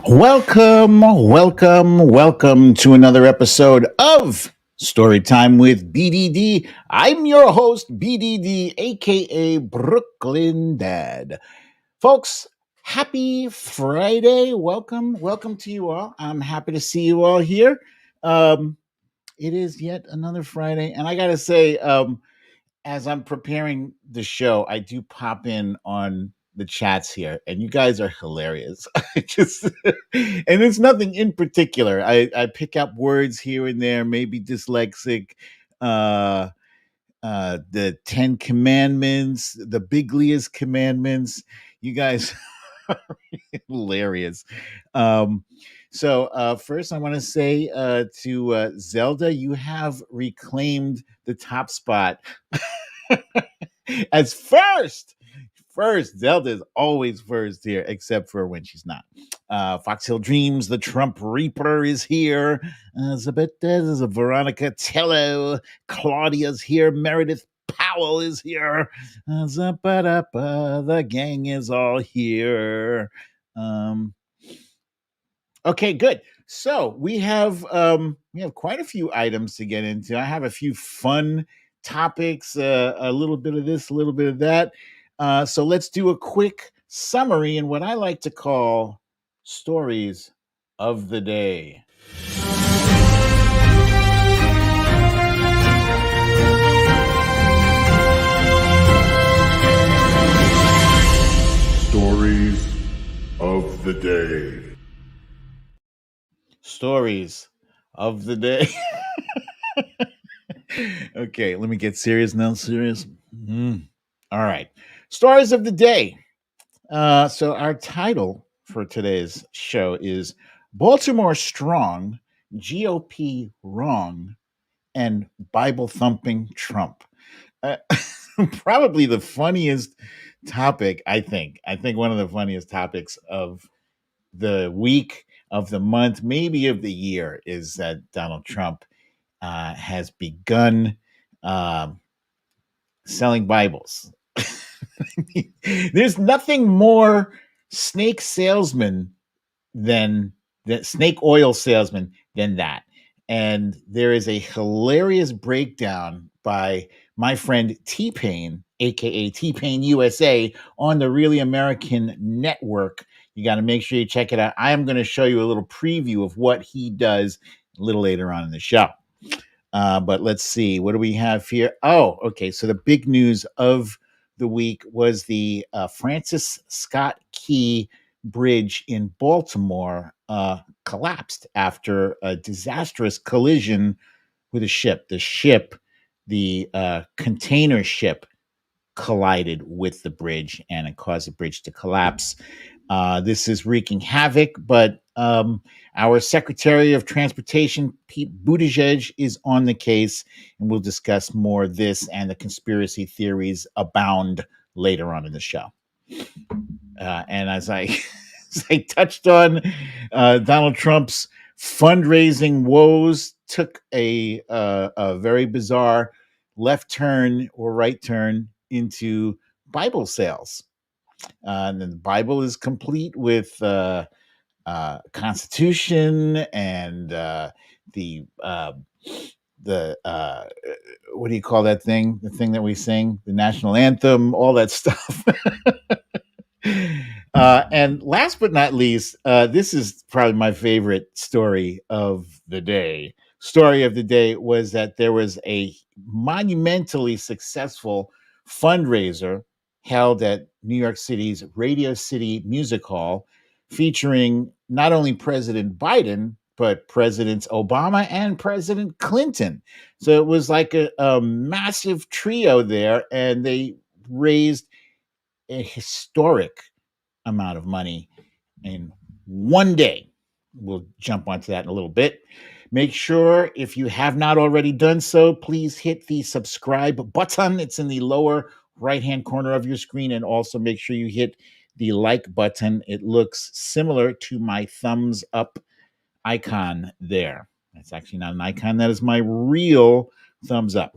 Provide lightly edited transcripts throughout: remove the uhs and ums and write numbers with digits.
Welcome to another episode of Storytime with BDD. I'm your host, BDD, aka Brooklyn Dad. Folks, happy Friday. Welcome to you all. I'm happy to see you all here. Um, it is yet another Friday, and I gotta say, as I'm preparing the show, I do pop in on the chats here, and you guys are hilarious. I just and it's nothing in particular. I pick up words here and there, maybe dyslexic. Uh, the Ten Commandments, the bigliest commandments. You guys are hilarious. Um, so first, I want to say to Zelda, you have reclaimed the top spot as first. First, Zelda is always first here, except for when she's not. Foxhill Dreams, the Trump Reaper is here. There's a Veronica Tello. Claudia's here. Meredith Powell is here. The gang is all here. Okay, good. So we have quite a few items to get into. I have a few fun topics, a little bit of this, a little bit of that. So let's do a quick summary and what I like to call stories of the day. Stories of the day. Stories of the day. Okay, let me get serious now. Serious. All right. Stories of the day. So our title for today's show is Baltimore Strong, GOP Wrong, and Bible-thumping Trump. Uh, Probably the funniest topic, I think. I think one of the funniest topics of the week, of the month, maybe of the year, is that Donald Trump has begun selling Bibles. There's nothing more snake salesman than that snake oil salesman than that. And there is a hilarious breakdown by my friend T-Pain, aka T-Pain USA, on the Really American Network. You got to make sure you check it out. I am going to show you a little preview of what he does a little later on in the show. But let's see, what do we have here? Oh, okay. So the big news of the week was the Francis Scott Key Bridge in Baltimore collapsed after a disastrous collision with a ship. The container ship, collided with the bridge and it caused the bridge to collapse. This is wreaking havoc, but our Secretary of Transportation, Pete Buttigieg, is on the case, and we'll discuss more of this and the conspiracy theories abound later on in the show. And as I, as I touched on, Donald Trump's fundraising woes took a very bizarre left turn or right turn into Bible sales. And the Bible is complete with Constitution and the what do you call that thing? The thing that we sing, the national anthem, all that stuff. And last but not least, this is probably my favorite story of the day. Story of the day was that there was a monumentally successful fundraiser held at New York City's Radio City Music Hall, featuring not only President Biden, but Presidents Obama and President Clinton. So it was like a massive trio there, and they raised a historic amount of money in one day. We'll jump onto that in a little bit. Make sure, if you have not already done so, please hit the subscribe button. It's in the lower right-hand corner of your screen. And also make sure you hit the like button. It looks similar to my thumbs up icon there. That's actually not an icon. That is my real thumbs up.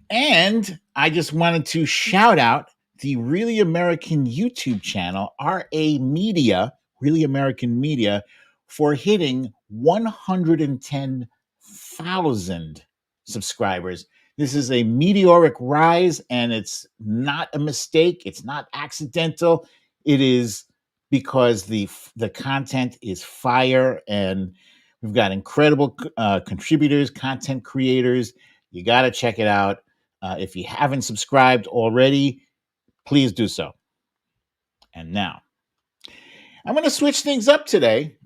And I just wanted to shout out the Really American YouTube channel, RA Media, Really American Media, for hitting 110,000 subscribers. This is a meteoric rise, and it's not a mistake. It's not accidental. It is because the content is fire, and we've got incredible contributors, content creators. You got to check it out. If you haven't subscribed already, please do so. And now, I'm going to switch things up today,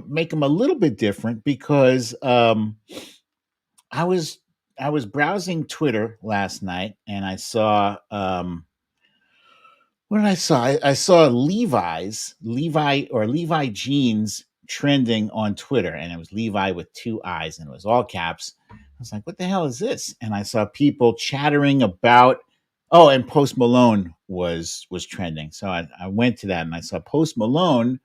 make them a little bit different because I was browsing Twitter last night, and I saw what did I saw? I saw Levi jeans trending on Twitter, and it was Levi with two eyes, and it was all caps. I was like, "What the hell is this?" And I saw people chattering about. Oh, and Post Malone was trending, so I went to that, and I saw Post Malone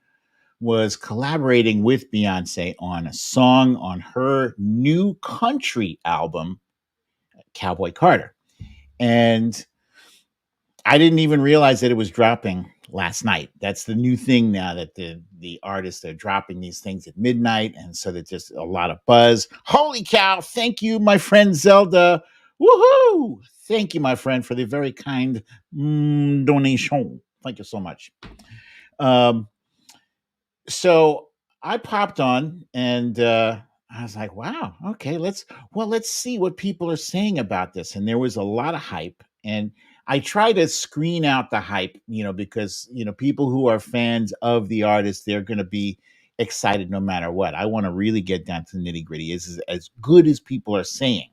was collaborating with Beyonce on a song on her new country album, Cowboy Carter. And I didn't even realize that it was dropping last night. That's the new thing now, that the artists are dropping these things at midnight. And so there's just a lot of buzz. Holy cow. Thank you, my friend Zelda. Woohoo. Thank you, my friend, for the very kind donation. Thank you so much. So I popped on, and I was like, wow, okay, let's see what people are saying about this. And there was a lot of hype, and I try to screen out the hype, because people who are fans of the artist, they're going to be excited no matter what. I want to really get down to the nitty gritty. Is as good as people are saying.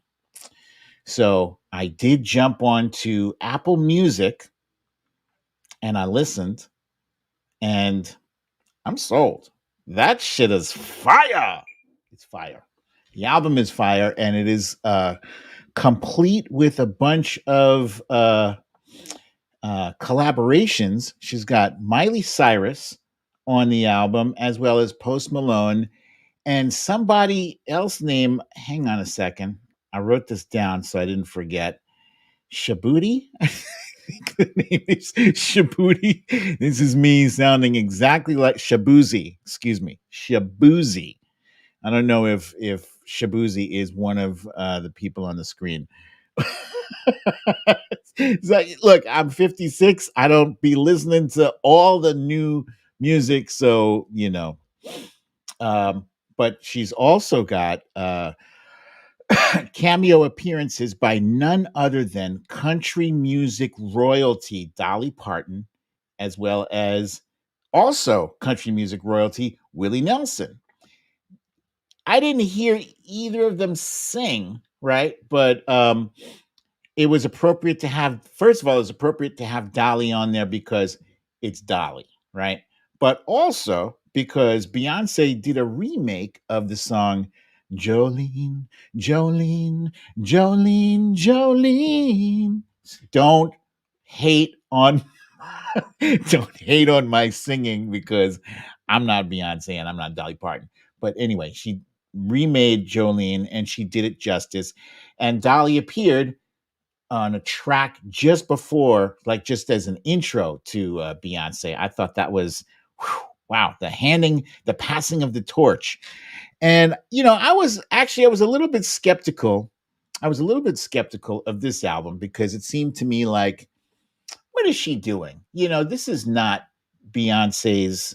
So I did jump onto Apple Music, and I listened, and I'm sold. That shit is fire. It's fire. The album is fire, and it is complete with a bunch of collaborations. She's got Miley Cyrus on the album, as well as Post Malone, and somebody else named, hang on a second, I wrote this down so I didn't forget, Shabuti? I think the name is Shabuti. This is me sounding exactly like Shabuzi. Excuse me, Shabuzi. I don't know if Shabuzi is one of the people on the screen. It's like, look, I'm 56. I don't be listening to all the new music, so but she's also got cameo appearances by none other than country music royalty Dolly Parton, as well as also country music royalty Willie Nelson. I didn't hear either of them sing, right? But it was appropriate to have, first of all, it's appropriate to have Dolly on there because it's Dolly, right? But also because Beyonce did a remake of the song Jolene, Jolene, Jolene, Jolene. Don't hate on don't hate on my singing, because I'm not Beyonce and I'm not Dolly Parton. But anyway, she remade Jolene, and she did it justice. And Dolly appeared on a track just before, like just as an intro to Beyonce. I thought that was, wow, the passing of the torch. And, I was a little bit skeptical. I was a little bit skeptical of this album because it seemed to me like, what is she doing? This is not Beyonce's,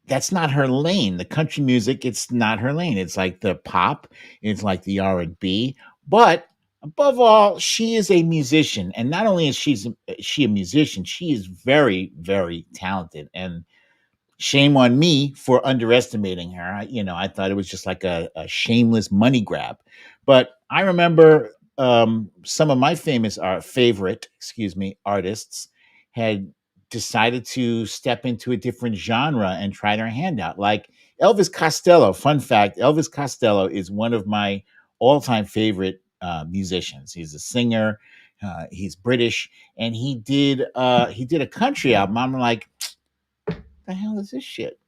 that's not her lane. The country music, it's not her lane. It's like the pop, it's like the R&B, but above all, she is a musician. And not only is she a musician, she is very, very talented. And shame on me for underestimating her. I thought it was just like a shameless money grab. But I remember some of my favorite artists had decided to step into a different genre and try their hand out. Like Elvis Costello. Fun fact: Elvis Costello is one of my all-time favorite musicians. He's a singer. He's British, and he did a country album. I'm like, the hell is this shit?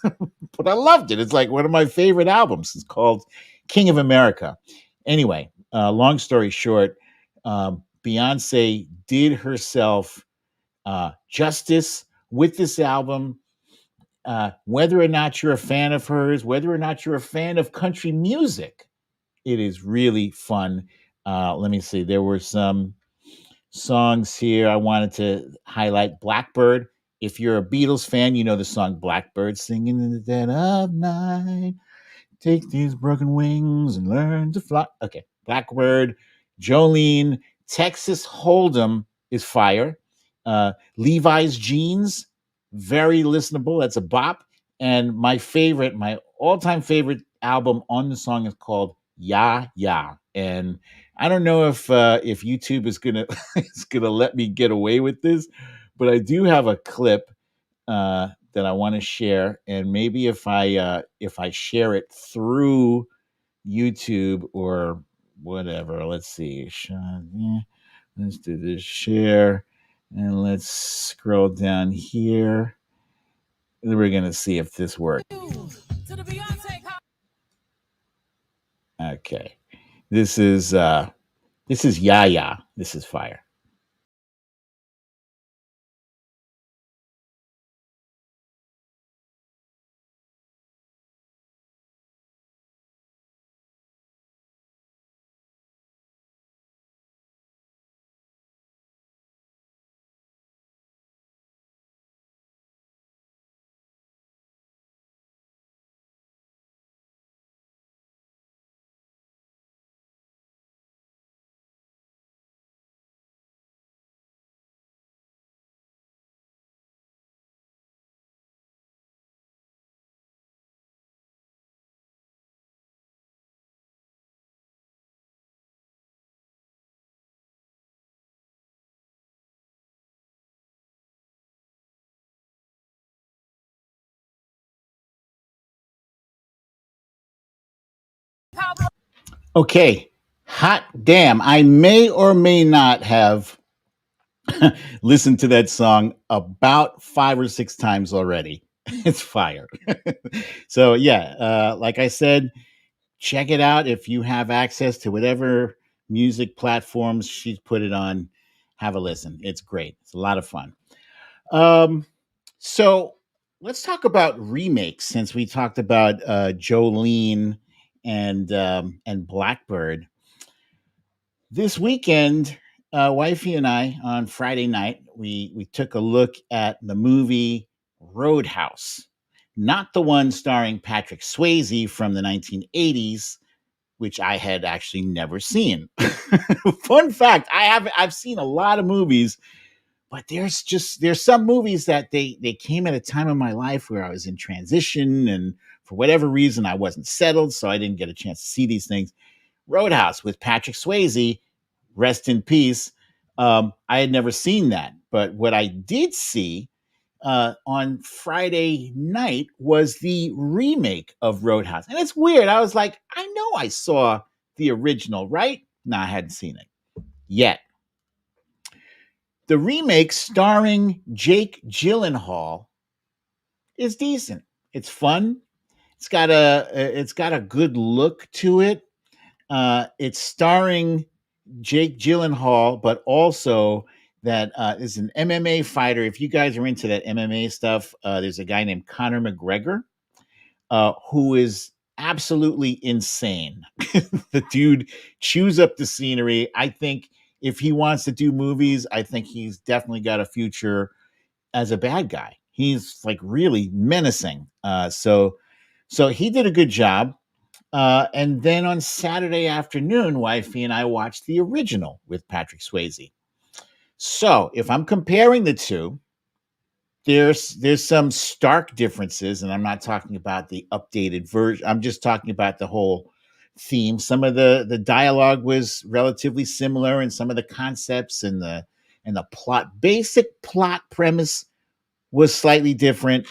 But I loved it. It's like one of my favorite albums. It's called King of America. Anyway, long story short, Beyonce did herself justice with this album. whether or not you're a fan of hers, whether or not you're a fan of country music, it is really fun. Let me see. There were some songs here I wanted to highlight. Blackbird. If you're a Beatles fan, you know the song Blackbird, singing in the dead of night. Take these broken wings and learn to fly. Okay. Blackbird, Jolene, Texas Hold'em is fire. Levi's Jeans, very listenable. That's a bop. And my favorite, my all-time favorite album on the song is called Ya Ya. And I don't know if YouTube is gonna is gonna let me get away with this, but I do have a clip that I want to share, and maybe if I share it through YouTube or whatever, let's see. Let's do this share, and let's scroll down here. We're gonna see if this works. Okay, this is Yaya. This is fire. Okay, hot damn! I may or may not have listened to that song about 5 or 6 times already. It's fire. So yeah, like I said, check it out if you have access to whatever music platforms she's put it on. Have a listen. It's great. It's a lot of fun. Um, so let's talk about remakes since we talked about Jolene and Blackbird. This weekend, wifey and I on Friday night, we took a look at the movie Roadhouse, not the one starring Patrick Swayze from the 1980s, which I had actually never seen. Fun fact: I've seen a lot of movies, but there's some movies that they came at a time in my life where I was in transition, and for whatever reason I wasn't settled, so I didn't get a chance to see these things. Roadhouse with Patrick Swayze, rest in peace. I had never seen that, but what I did see on Friday night was the remake of Roadhouse, and it's weird. I was like, I know I saw the original, right? No, I hadn't seen it yet. The remake starring Jake Gyllenhaal is decent. It's fun. It's got a good look to it. It's starring Jake Gyllenhaal, but also that is an MMA fighter. If you guys are into that MMA stuff, there's a guy named Conor McGregor who is absolutely insane. The dude chews up the scenery. I think if he wants to do movies, I think he's definitely got a future as a bad guy. He's like really menacing. So he did a good job. And then on Saturday afternoon, wifey and I watched the original with Patrick Swayze. So if I'm comparing the two, there's some stark differences, and I'm not talking about the updated version. I'm just talking about the whole theme. Some of the dialogue was relatively similar, and some of the concepts and the basic plot premise was slightly different.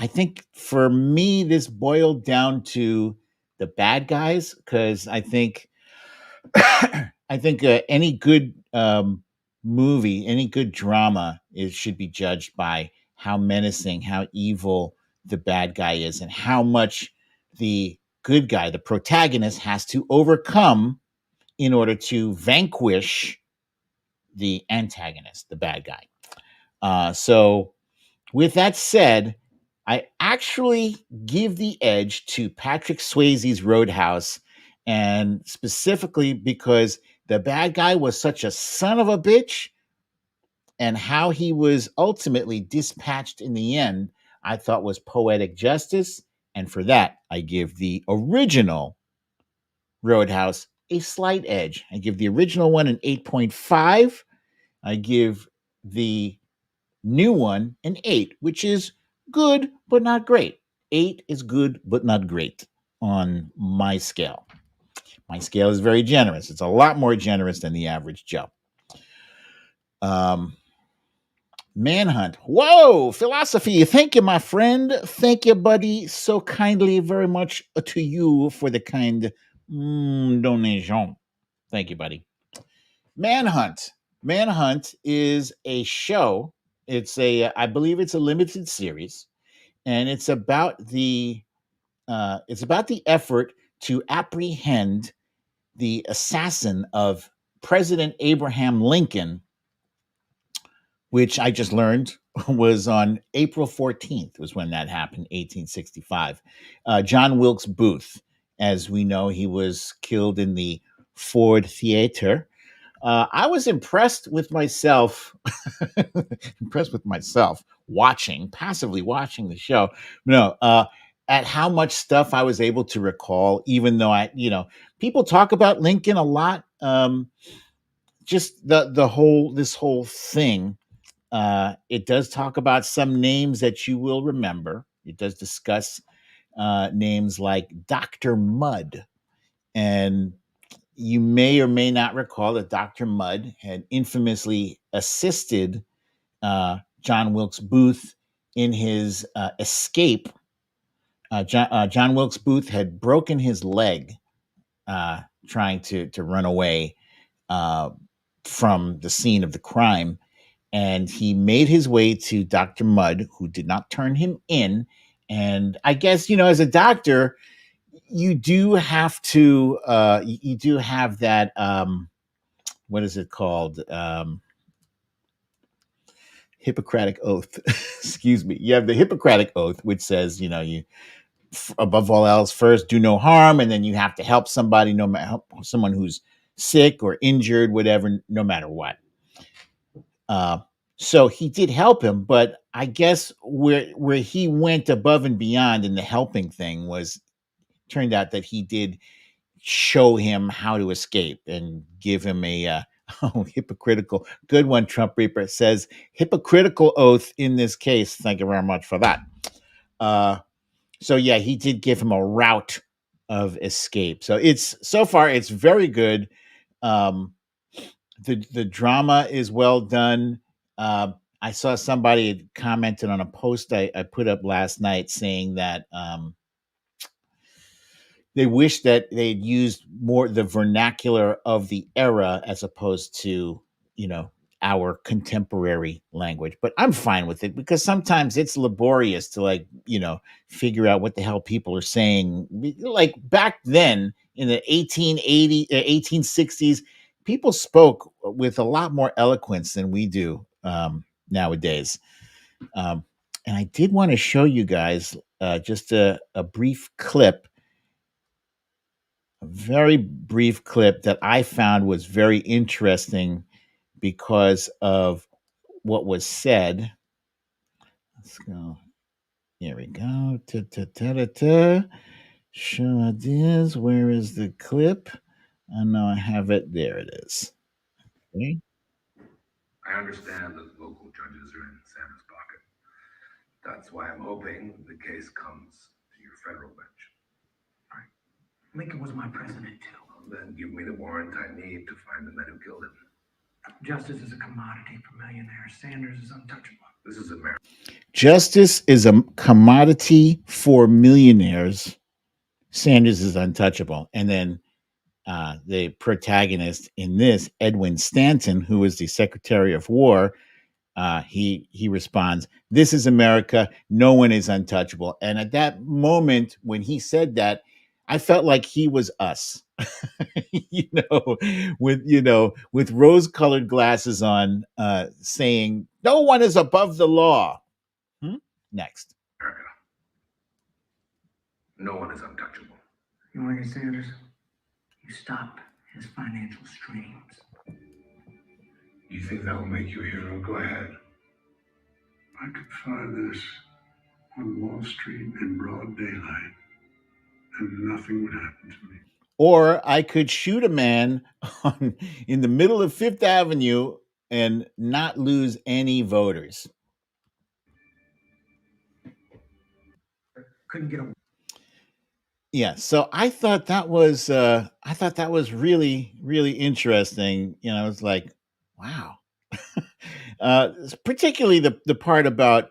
I think for me, this boiled down to the bad guys because I think any good movie, any good drama, should be judged by how menacing, how evil the bad guy is, and how much the good guy, the protagonist, has to overcome in order to vanquish the antagonist, the bad guy. So With that said, I actually give the edge to Patrick Swayze's Roadhouse, and specifically because the bad guy was such a son of a bitch, and how he was ultimately dispatched in the end, I thought was poetic justice. And for that, I give the original Roadhouse a slight edge. I give the original one an 8.5. I give the new one an 8, which is good but not great. 8 is good but not great on my scale. My scale is very generous. It's a lot more generous than the average Joe. Manhunt. Whoa, philosophy. Thank you, my friend. Thank you, buddy, so kindly, very much to you for the kind donation. Thank you, buddy. Manhunt. Manhunt is a show. I believe it's a limited series, and it's about the effort to apprehend the assassin of President Abraham Lincoln, which I just learned was on April 14th, was when that happened, 1865. John Wilkes Booth, as we know, he was killed in the Ford Theater. I was impressed with myself, passively watching the show. No, at how much stuff I was able to recall, even though people talk about Lincoln a lot. Just this whole thing. It does talk about some names that you will remember. It does discuss names like Dr. Mudd. And you may or may not recall that Dr. Mudd had infamously assisted John Wilkes Booth in his escape. John Wilkes Booth had broken his leg trying to run away from the scene of the crime. And he made his way to Dr. Mudd, who did not turn him in. And I guess, as a doctor, you do have to, you do have that, what is it called? Hippocratic oath. Excuse me. You have the Hippocratic oath, which says, you above all else, first do no harm, and then you have to help somebody, help someone who's sick or injured, whatever, no matter what. So he did help him, but I guess where he went above and beyond in the helping thing turned out that he did show him how to escape and give him a hypocritical. Good one, Trump Reaper. It says hypocritical oath in this case. Thank you very much for that. So yeah, he did give him a route of escape. So far it's very good. The drama is well done. I saw somebody had commented on a post I put up last night saying that they wish that they'd used more the vernacular of the era as opposed to, our contemporary language. But I'm fine with it because sometimes it's laborious to figure out what the hell people are saying. Like back then in the 1860s, people spoke with a lot more eloquence than we do nowadays. And I did want to show you guys just a brief clip, a very brief clip that I found was very interesting because of what was said. Let's go. Here we go. Show ideas. Where is the clip? I know I have it. There it is. Okay. I understand that local judges are in Sam's pocket. That's why I'm hoping the case comes to your federal bench. Right. Lincoln was my president too. Well, then give me the warrant I need to find the men who killed him. Justice is a commodity for millionaires. Sanders is untouchable. This is America. Justice is a commodity for millionaires. Sanders is untouchable. And then the protagonist in this, Edwin Stanton, who is the Secretary of War, he responds, "This is America. No one is untouchable." And at that moment, when he said that, I felt like he was us, with rose-colored glasses on, saying, "No one is above the law." Next. America. No one is untouchable. You want to get Sanders? You stop his financial streams. You think that will make you a hero? Go ahead. I could find this on Wall Street in broad daylight, and nothing would happen to me. Or I could shoot a man in the middle of Fifth Avenue and not lose any voters. Couldn't get a Yeah, so I thought that was really, really interesting. You know, it's like, wow. Particularly the part about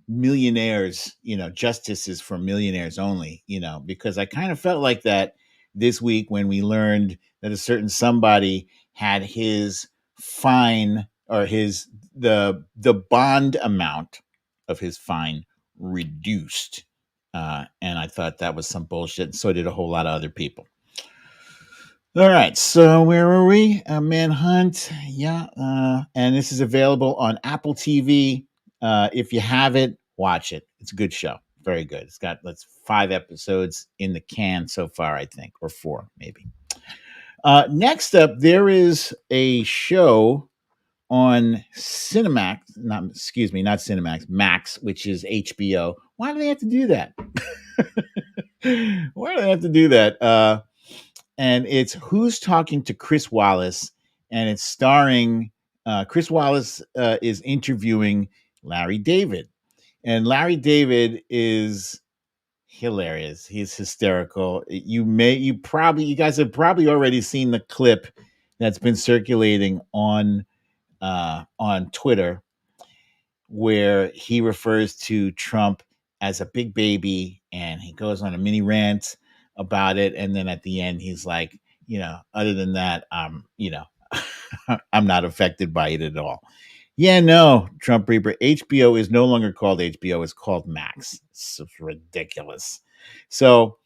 millionaires, you know, justice is for millionaires only, you know, because I kind of felt like that this week when we learned that a certain somebody had his fine or the bond amount of his fine reduced. And I thought that was some bullshit. And so did a whole lot of other people. All right, so where were we? Manhunt, yeah, and this is available on Apple TV. If you have it, watch it. It's a good show, very good. It's got 5 episodes in the can so far, I think, or 4 maybe. Next up, there is a show on Cinemax, not Cinemax, Max, which is HBO. Why do they have to do that? Why do they have to do that? And it's Who's Talking to Chris Wallace, and it's starring Chris Wallace is interviewing Larry David, and Larry David is hilarious. He's hysterical. You guys have probably already seen the clip that's been circulating on Twitter, where he refers to Trump as a big baby, and he goes on a mini rant about it, and then at the end he's like, you know, other than that, you know, I'm not affected by it at all. Yeah, no, Trump Reaper, HBO is no longer called HBO, it's called Max. It's ridiculous. So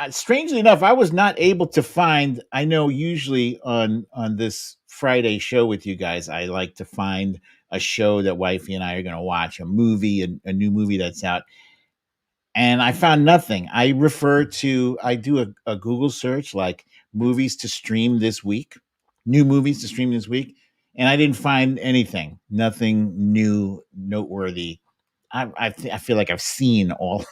strangely enough, I was not able to find, I know usually on this Friday show with you guys, I like to find a show that wifey and I are going to watch, a movie, a new movie that's out. And I found nothing. I do a Google search, like movies to stream this week, new movies to stream this week. And I didn't find anything, nothing new, noteworthy. I feel like I've seen all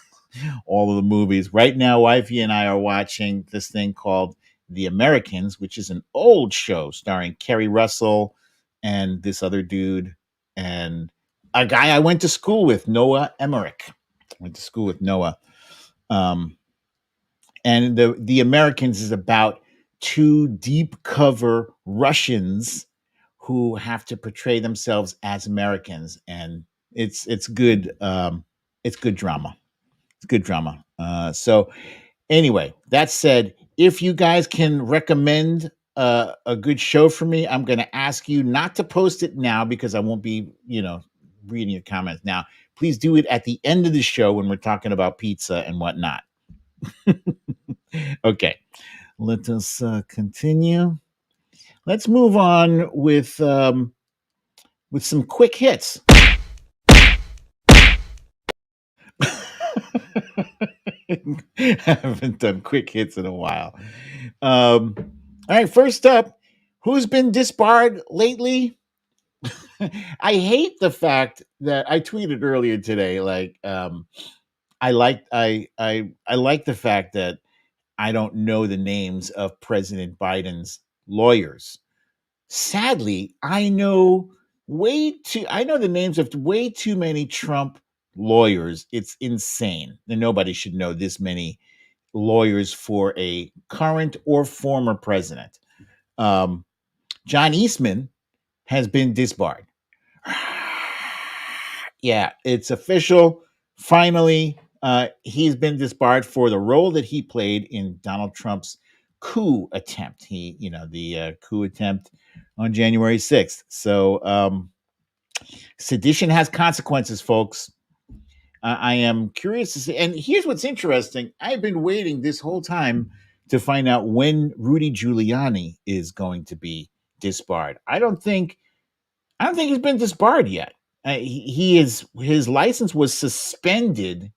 of the movies. Right now, wifey and I are watching this thing called The Americans, which is an old show starring Kerry Russell and this other dude and a guy I went to school with, Noah Emmerich. Went to school with Noah. And the Americans is about 2 deep cover Russians who have to portray themselves as Americans, and it's good. It's good drama. It's good drama. So anyway, that said, if you guys can recommend a good show for me, I'm going to ask you not to post it now because I won't be, you know, reading your comments now. Please do it at the end of the show when we're talking about pizza and whatnot. Okay, let us continue. Let's move on with some quick hits. I haven't done quick hits in a while. All right, first up, who's been disbarred lately? I hate the fact that I tweeted earlier today, like, I like the fact that I don't know the names of President Biden's lawyers. Sadly, I know the names of way too many Trump lawyers. It's insane. And nobody should know this many lawyers for a current or former president. John Eastman has been disbarred. Yeah, it's official. Finally, he's been disbarred for the role that he played in Donald Trump's coup attempt. The coup attempt on January 6th. So sedition has consequences, folks. I am curious to see. And here's what's interesting. I've been waiting this whole time to find out when Rudy Giuliani is going to be disbarred. I don't think he's been disbarred yet. his license was suspended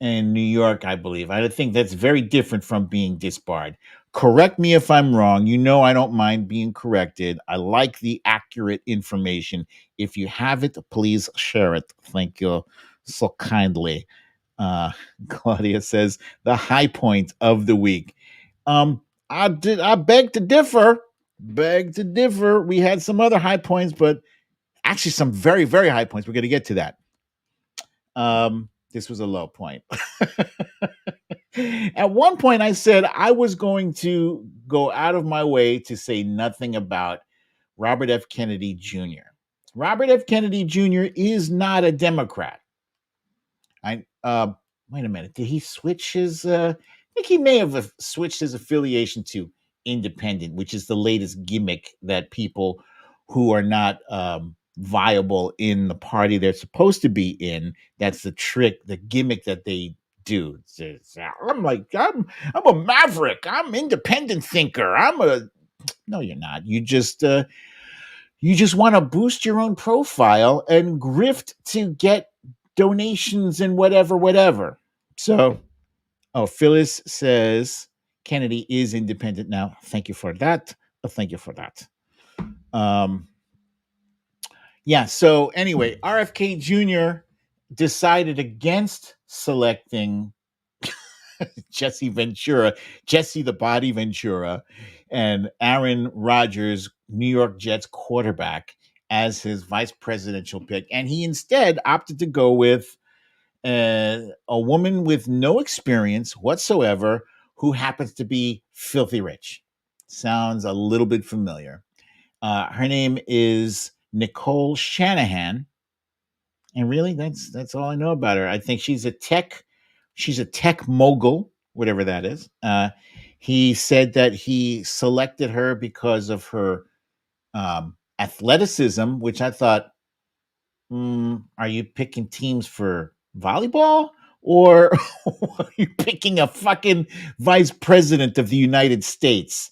in New York, I believe. I think that's very different from being disbarred. Correct me if I'm wrong. You know, I don't mind being corrected. I like the accurate information. If you have it, please share it. Thank you so kindly. Claudia says the high point of the week. I beg to differ. Beg to differ. We had some other high points, but actually some very, very high points. We're going to get to that. This was a low point. At one point, I said I was going to go out of my way to say nothing about Robert F. Kennedy Jr. Robert F. Kennedy Jr. is not a Democrat. Wait a minute. Did he switch his? I think he may have switched his affiliation to independent, which is the latest gimmick that people who are not viable in the party they're supposed to be in. That's the trick, the gimmick that they do. I'm a maverick. I'm independent thinker. No, you're not. You just want to boost your own profile and grift to get donations and whatever. So, Phyllis says Kennedy is independent now. Thank you for that. Yeah. So anyway, RFK Jr. decided against selecting Jesse the Body Ventura, and Aaron Rodgers, New York Jets quarterback, as his vice presidential pick. And he instead opted to go with a woman with no experience whatsoever who happens to be filthy rich. Sounds a little bit familiar. Her name is Nicole Shanahan. And really, that's all I know about her. I think she's a tech mogul, whatever that is. He said that he selected her because of her athleticism, which I thought, are you picking teams for volleyball? Or are you picking a fucking vice president of the United States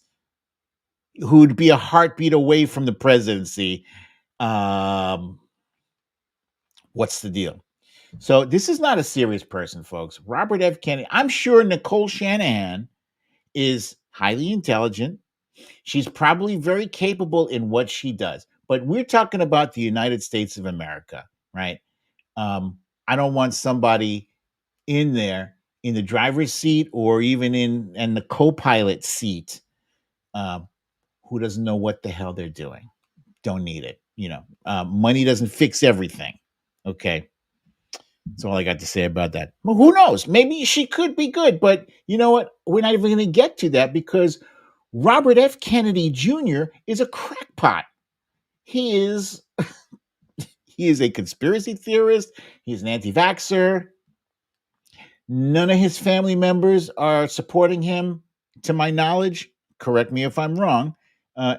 who'd be a heartbeat away from the presidency? What's the deal? So this is not a serious person, folks. Robert F. Kennedy. I'm sure Nicole Shanahan is highly intelligent. She's probably very capable in what she does. But we're talking about the United States of America, right? I don't want somebody in there in the driver's seat or even in the co-pilot seat who doesn't know what the hell they're doing. Don't need it. Money doesn't fix everything. Okay. That's all I got to say about that. Well, who knows? Maybe she could be good, but you know what? We're not even going to get to that because Robert F. Kennedy Jr. is a crackpot. He is a conspiracy theorist. He's an anti-vaxxer. None of his family members are supporting him, to my knowledge. Correct me if I'm wrong.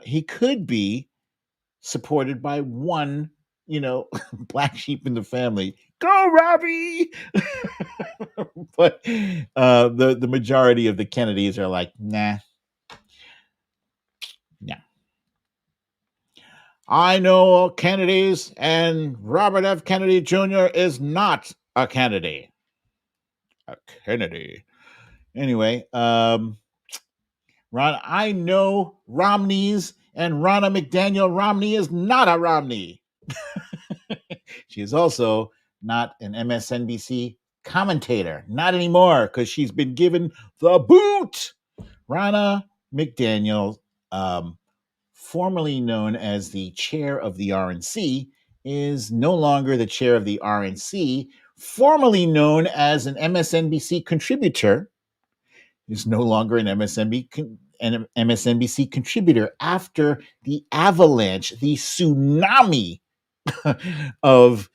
He could be supported by one, black sheep in the family. Go, Robbie! But the majority of the Kennedys are like, nah. I know Kennedys, and Robert F. Kennedy Jr. is not a Kennedy. A Kennedy. Anyway, Ron, I know Romneys, and Ronna McDaniel Romney is not a Romney. She is also not an MSNBC commentator. Not anymore, because she's been given the boot. Ronna McDaniel, formerly known as the chair of the RNC, is no longer the chair of the RNC, formerly known as an MSNBC contributor, is no longer an MSNBC contributor after the avalanche, the tsunami of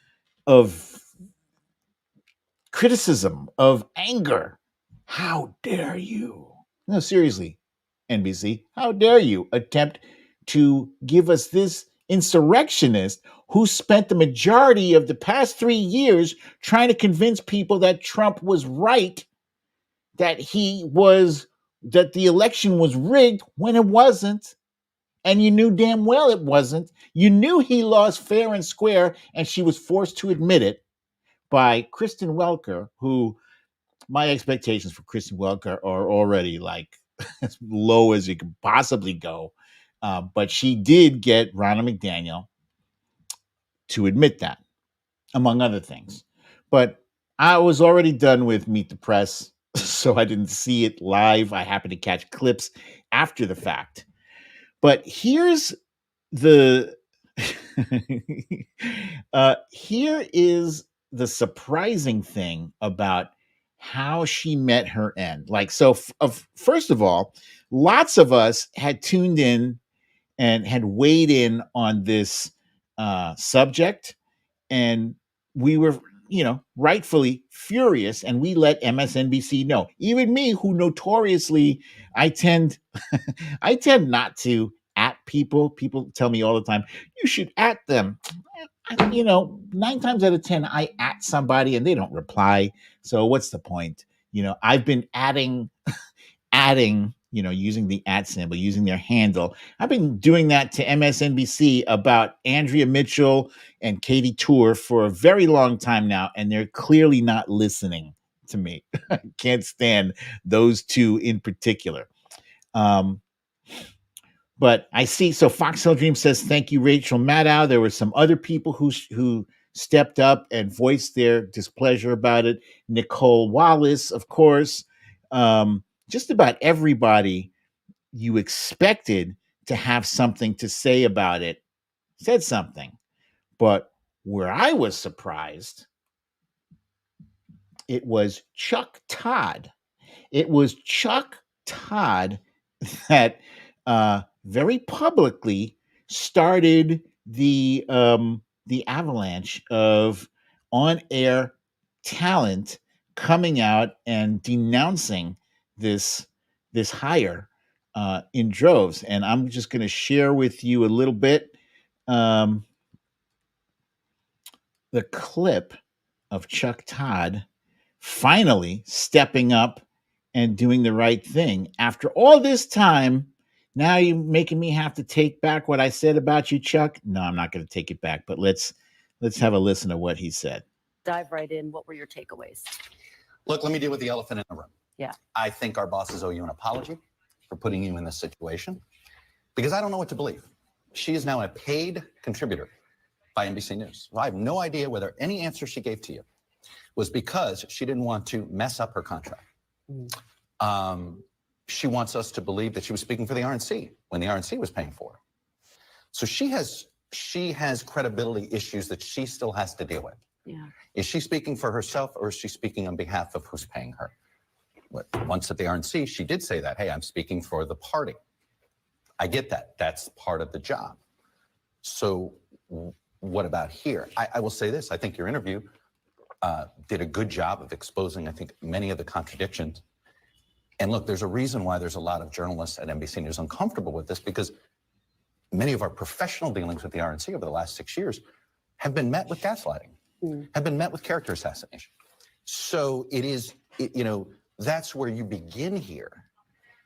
criticism, of anger. How dare you? No, seriously, NBC, how dare you attempt to give us this insurrectionist who spent the majority of the past 3 years trying to convince people that Trump was right, that the election was rigged when it wasn't, And you knew damn well it wasn't. You knew he lost fair and square, and she was forced to admit it by Kristen Welker, who my expectations for Kristen Welker are already like as low as it could possibly go. But she did get Ronna McDaniel to admit that, among other things. But I was already done with Meet the Press, so I didn't see it live. I happened to catch clips after the fact. But here's the here is the surprising thing about how she met her end. Like, so first of all, lots of us had tuned in and had weighed in on this subject, and we were, rightfully furious, and we let MSNBC know. Even me, who notoriously, I tend not to at people. People tell me all the time, you should at them. 9 times out of 10, I at somebody and they don't reply. So what's the point? I've been adding, using the at symbol, using their handle. I've been doing that to MSNBC about Andrea Mitchell and Katie Tour for a very long time now, and they're clearly not listening to me. I can't stand those two in particular. But I see, so Foxhill Dream says, thank you, Rachel Maddow. There were some other people who stepped up and voiced their displeasure about it. Nicole Wallace, of course. Just about everybody you expected to have something to say about it said something. But where I was surprised, it was Chuck Todd. It was Chuck Todd that very publicly started the avalanche of on-air talent coming out and denouncing this hire in droves. And I'm just going to share with you a little bit the clip of Chuck Todd finally stepping up and doing the right thing after all this time. Now you're making me have to take back what I said about you, Chuck. No, I'm not going to take it back, but let's have a listen to what he said. Dive right in. What were your takeaways? Look, let me deal with the elephant in the room. Yeah. I think our bosses owe you an apology for putting you in this situation, because I don't know what to believe. She is now a paid contributor by NBC News. Well, I have no idea whether any answer she gave to you was because she didn't want to mess up her contract. She wants us to believe that she was speaking for the RNC when the RNC was paying for her. So she has credibility issues that she still has to deal with. Yeah. Is she speaking for herself, or is she speaking on behalf of who's paying her? Once at the RNC, she did say that, hey, I'm speaking for the party. I get that. That's part of the job. So what about here? I will say this. I think your interview did a good job of exposing, I think, many of the contradictions. And look, there's a reason why there's a lot of journalists at NBC News uncomfortable with this, because many of our professional dealings with the RNC over the last 6 years have been met with gaslighting, have been met with character assassination. So that's where you begin here.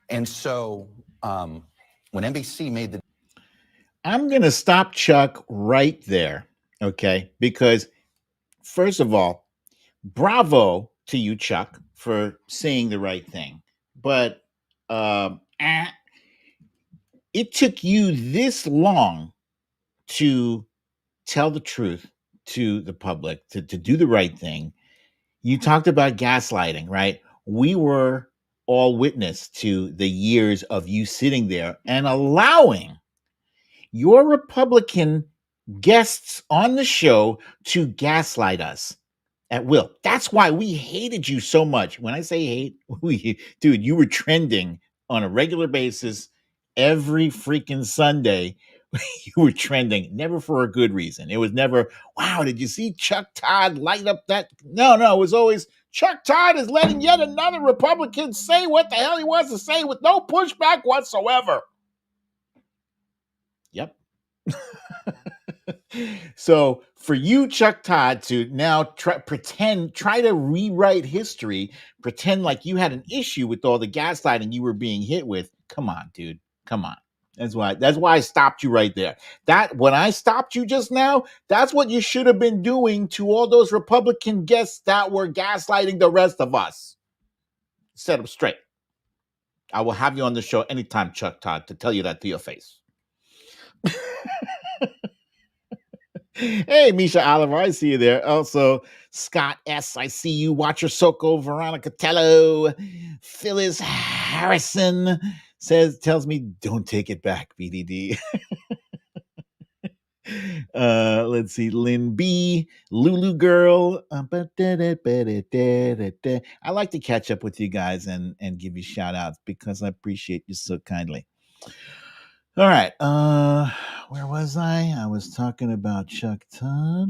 And so when NBC made the... I'm going to stop Chuck right there, okay? Because first of all, bravo to you, Chuck, for saying the right thing. But it took you this long to tell the truth to the public, to do the right thing. You talked about gaslighting, right? We were all witness to the years of you sitting there and allowing your Republican guests on the show to gaslight us at will. That's why we hated you so much. When I say hate, dude, you were trending on a regular basis every freaking Sunday. You were trending, never for a good reason. It was never, wow, did you see Chuck Todd light up that? No, it was always, Chuck Todd is letting yet another Republican say what the hell he wants to say with no pushback whatsoever. Yep. So for you, Chuck Todd, to now try to rewrite history, pretend like you had an issue with all the gaslighting you were being hit with. Come on, dude. Come on. That's why I stopped you right there. That when I stopped you just now, that's what you should have been doing to all those Republican guests that were gaslighting the rest of us. Set them straight. I will have you on the show anytime, Chuck Todd, to tell you that to your face. Hey, Misha Oliver, I see you there. Also, Scott S., I see you. Watcher Soko, Veronica Tello, Phyllis Harrison tells me, don't take it back, BDD. Let's see, Lynn B, Lulu Girl. I like to catch up with you guys and give you shout outs because I appreciate you so kindly. All right. Where was I? I was talking about Chuck Todd.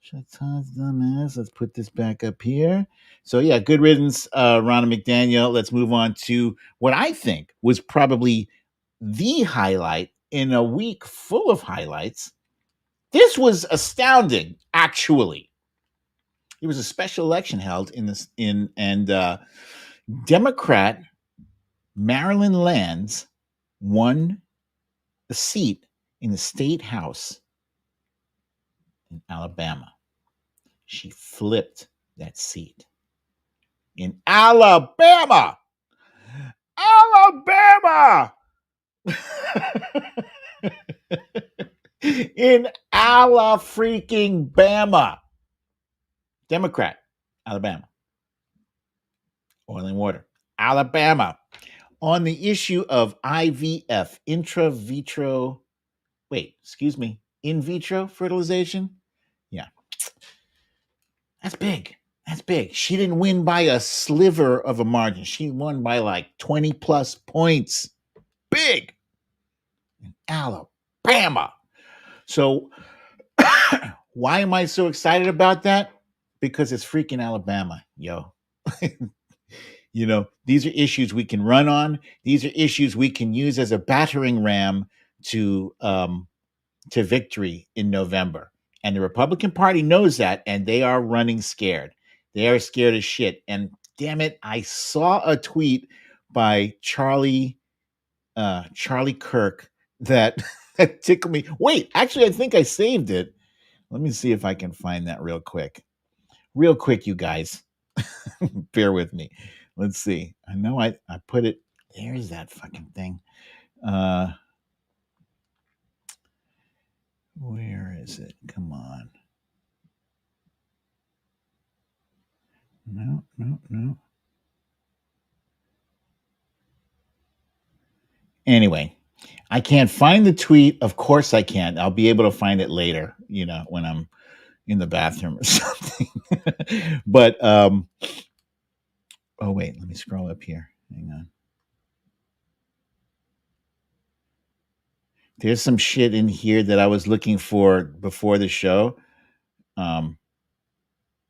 Chuck Todd's dumbass. Let's put this back up here. So yeah, good riddance, Ronna McDaniel. Let's move on to what I think was probably the highlight in a week full of highlights. This was astounding, actually. There was a special election held Democrat Marilyn Lands won a seat in the state house in Alabama. She flipped that seat in Alabama. In freaking Bama. Democrat, Alabama. Oil and water, Alabama. On the issue of IVF, in vitro fertilization. Yeah. That's big. That's big. She didn't win by a sliver of a margin. She won by like 20 plus points. Big. In Alabama. So why am I so excited about that? Because it's freaking Alabama, yo. You know, these are issues we can run on. These are issues we can use as a battering ram to victory in November. And the Republican Party knows that, and they are running scared. They are scared as shit. And damn it, I saw a tweet by Charlie Kirk that tickled me. Wait, actually, I think I saved it. Let me see if I can find that real quick. Real quick, you guys. Bear with me. Let's see. I know I put it. There's that fucking thing. Where is it? Come on. No. Anyway, I can't find the tweet. Of course I can. I'll be able to find it later, you know, when I'm in the bathroom or something. But oh wait, let me scroll up here. Hang on. There's some shit in here that I was looking for before the show,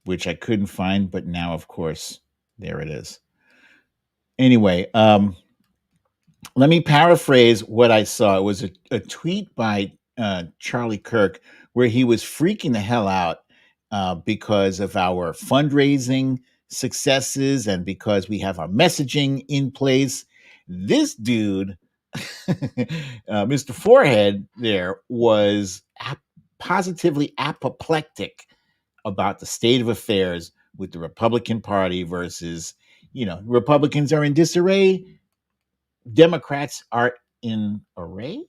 which I couldn't find, but now, of course, there it is. Anyway, let me paraphrase what I saw. It was a tweet by Charlie Kirk where he was freaking the hell out because of our fundraising successes and because we have our messaging in place. This dude, Mr. Forehead there, was positively apoplectic about the state of affairs with the Republican Party versus, you know, Republicans are in disarray. Democrats are in array.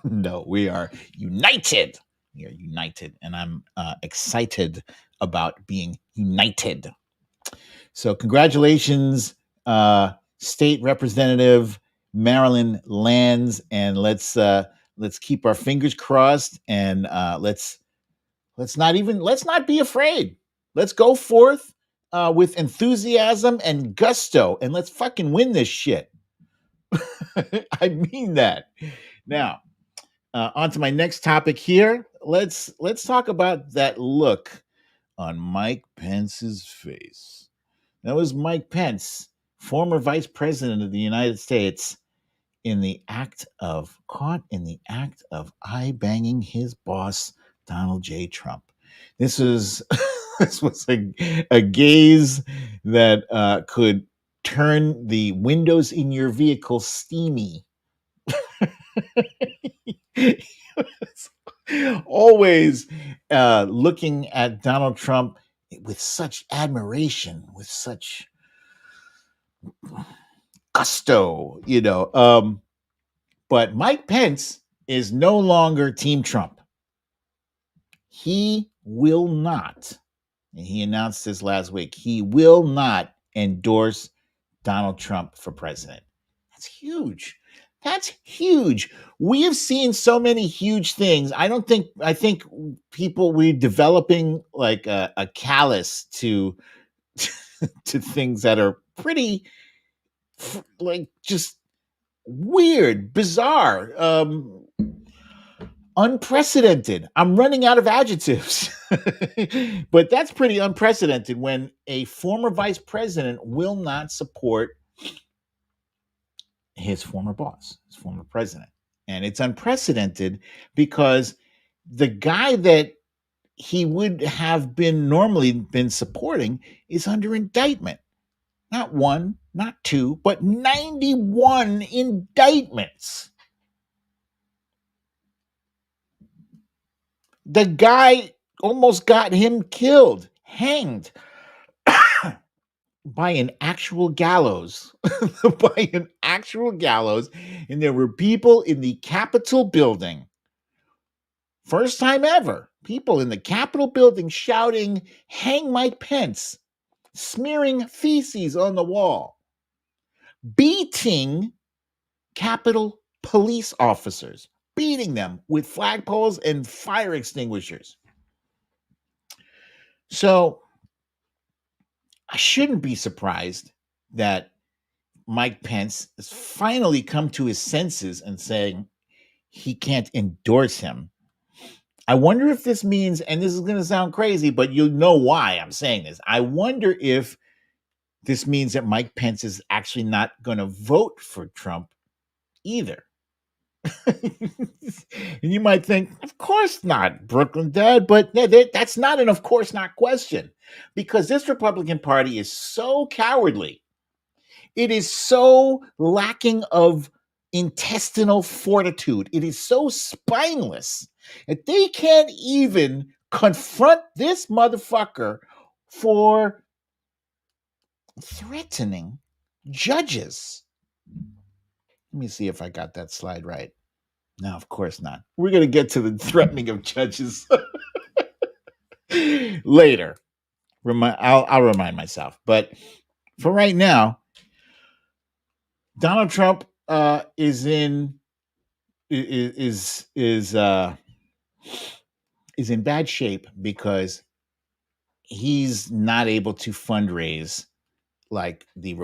No, we are united. We are united. And I'm excited about being united. So congratulations, State Representative Marilyn Lands. And let's keep our fingers crossed and let's not be afraid. Let's go forth with enthusiasm and gusto, and let's fucking win this shit. I mean that. Now, on to my next topic here. Let's talk about that look on Mike Pence's face. That was Mike Pence, former vice president of the United States, caught in the act of eye-banging his boss, Donald J. Trump. This was a gaze that could turn the windows in your vehicle steamy. Always looking at Donald Trump with such admiration, with such gusto, but Mike Pence is no longer Team Trump. He will not, and he announced this last week, he will not endorse Donald Trump for president. That's huge. That's huge. We have seen so many huge things. I think we're developing like a callus to to things that are pretty like just weird, bizarre, unprecedented. I'm running out of adjectives, but that's pretty unprecedented when a former vice president will not support his former boss, his former president. And it's unprecedented because the guy that he would have been normally been supporting is under indictment. Not one, not two, but 91 indictments. The guy almost got him killed, hanged by an actual gallows. By an actual gallows. And there were people in the Capitol building. First time ever. People in the Capitol building shouting, "Hang Mike Pence," smearing feces on the wall, beating Capitol police officers, beating them with flagpoles and fire extinguishers. So I shouldn't be surprised that Mike Pence has finally come to his senses and saying he can't endorse him. I wonder if this means, and this is going to sound crazy, but you'll know why I'm saying this. I wonder if this means that Mike Pence is actually not going to vote for Trump either. And you might think, of course not, Brooklyn Dad, but that's not an of course not question, because this Republican Party is so cowardly. It is so lacking of intestinal fortitude. It is so spineless that they can't even confront this motherfucker for threatening judges. Let me see if I got that slide right. No, of course not. We're going to get to the threatening of judges later. I'll remind myself. But for right now, Donald Trump is in bad shape because he's not able to fundraise like the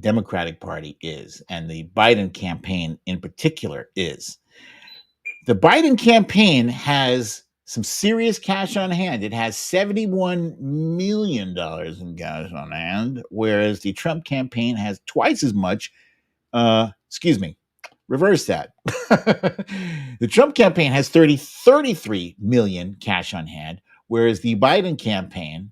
Democratic Party is, and the Biden campaign in particular is. The Biden campaign has some serious cash on hand. It has $71 million in cash on hand, whereas the Trump campaign has twice as much. Reverse that. The Trump campaign has 33 million cash on hand, whereas the Biden campaign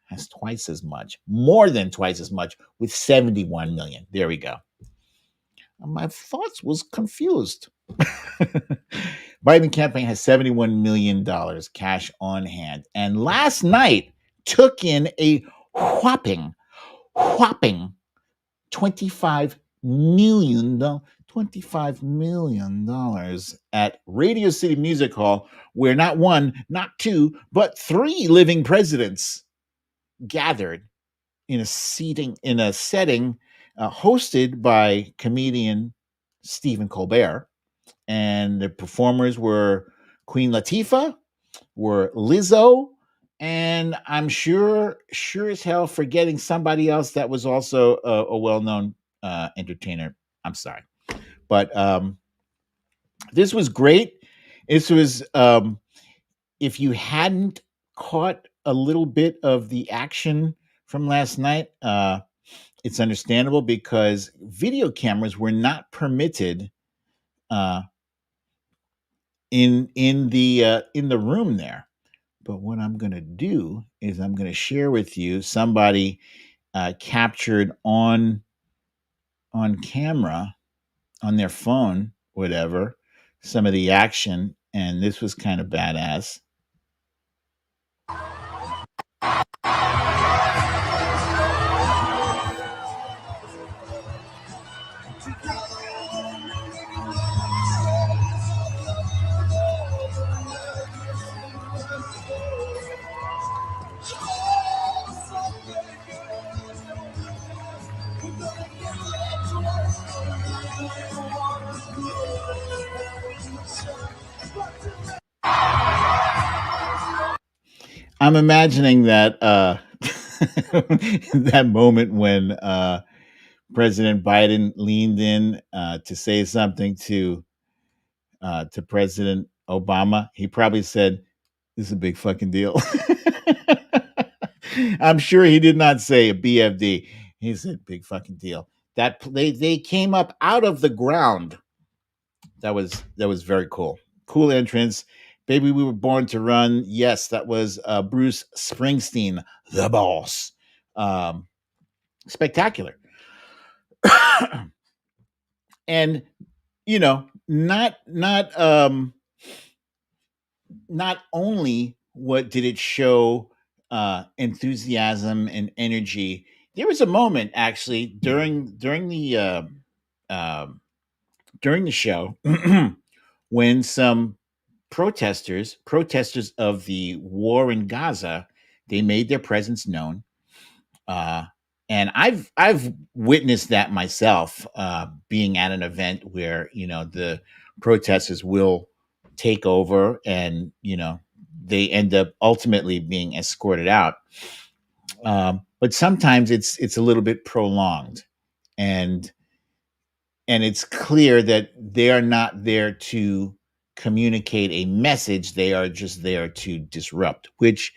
has twice as much, more than twice as much, with 71 million. There we go. My thoughts was confused. Biden campaign has $71 million cash on hand, and last night took in a whopping $25 million at Radio City Music Hall, where not one, not two, but three living presidents gathered in a setting hosted by comedian Stephen Colbert, and the performers were Queen Latifah, were Lizzo, and I'm sure as hell forgetting somebody else that was also a well-known entertainer. I'm sorry, but this was great. This was if you hadn't caught a little bit of the action from last night, it's understandable because video cameras were not permitted in the room there. But what I'm going to do is I'm going to share with you somebody captured on camera on their phone whatever, some of the action, and this was kind of badass. I'm imagining that that moment when President Biden leaned in to say something to President Obama. He probably said, "This is a big fucking deal." I'm sure he did not say a BFD. He said, "Big fucking deal." That they came up out of the ground. That was very cool. Cool entrance. Baby, we were born to run. Yes, that was Bruce Springsteen, the boss. Spectacular. And you know, not only what did it show enthusiasm and energy. There was a moment actually during the show when some protesters of the war in Gaza, they made their presence known. And I've witnessed that myself, being at an event where the protesters will take over, and they end up ultimately being escorted out. But sometimes it's a little bit prolonged, and it's clear that they are not there to communicate a message. They are just there to disrupt, which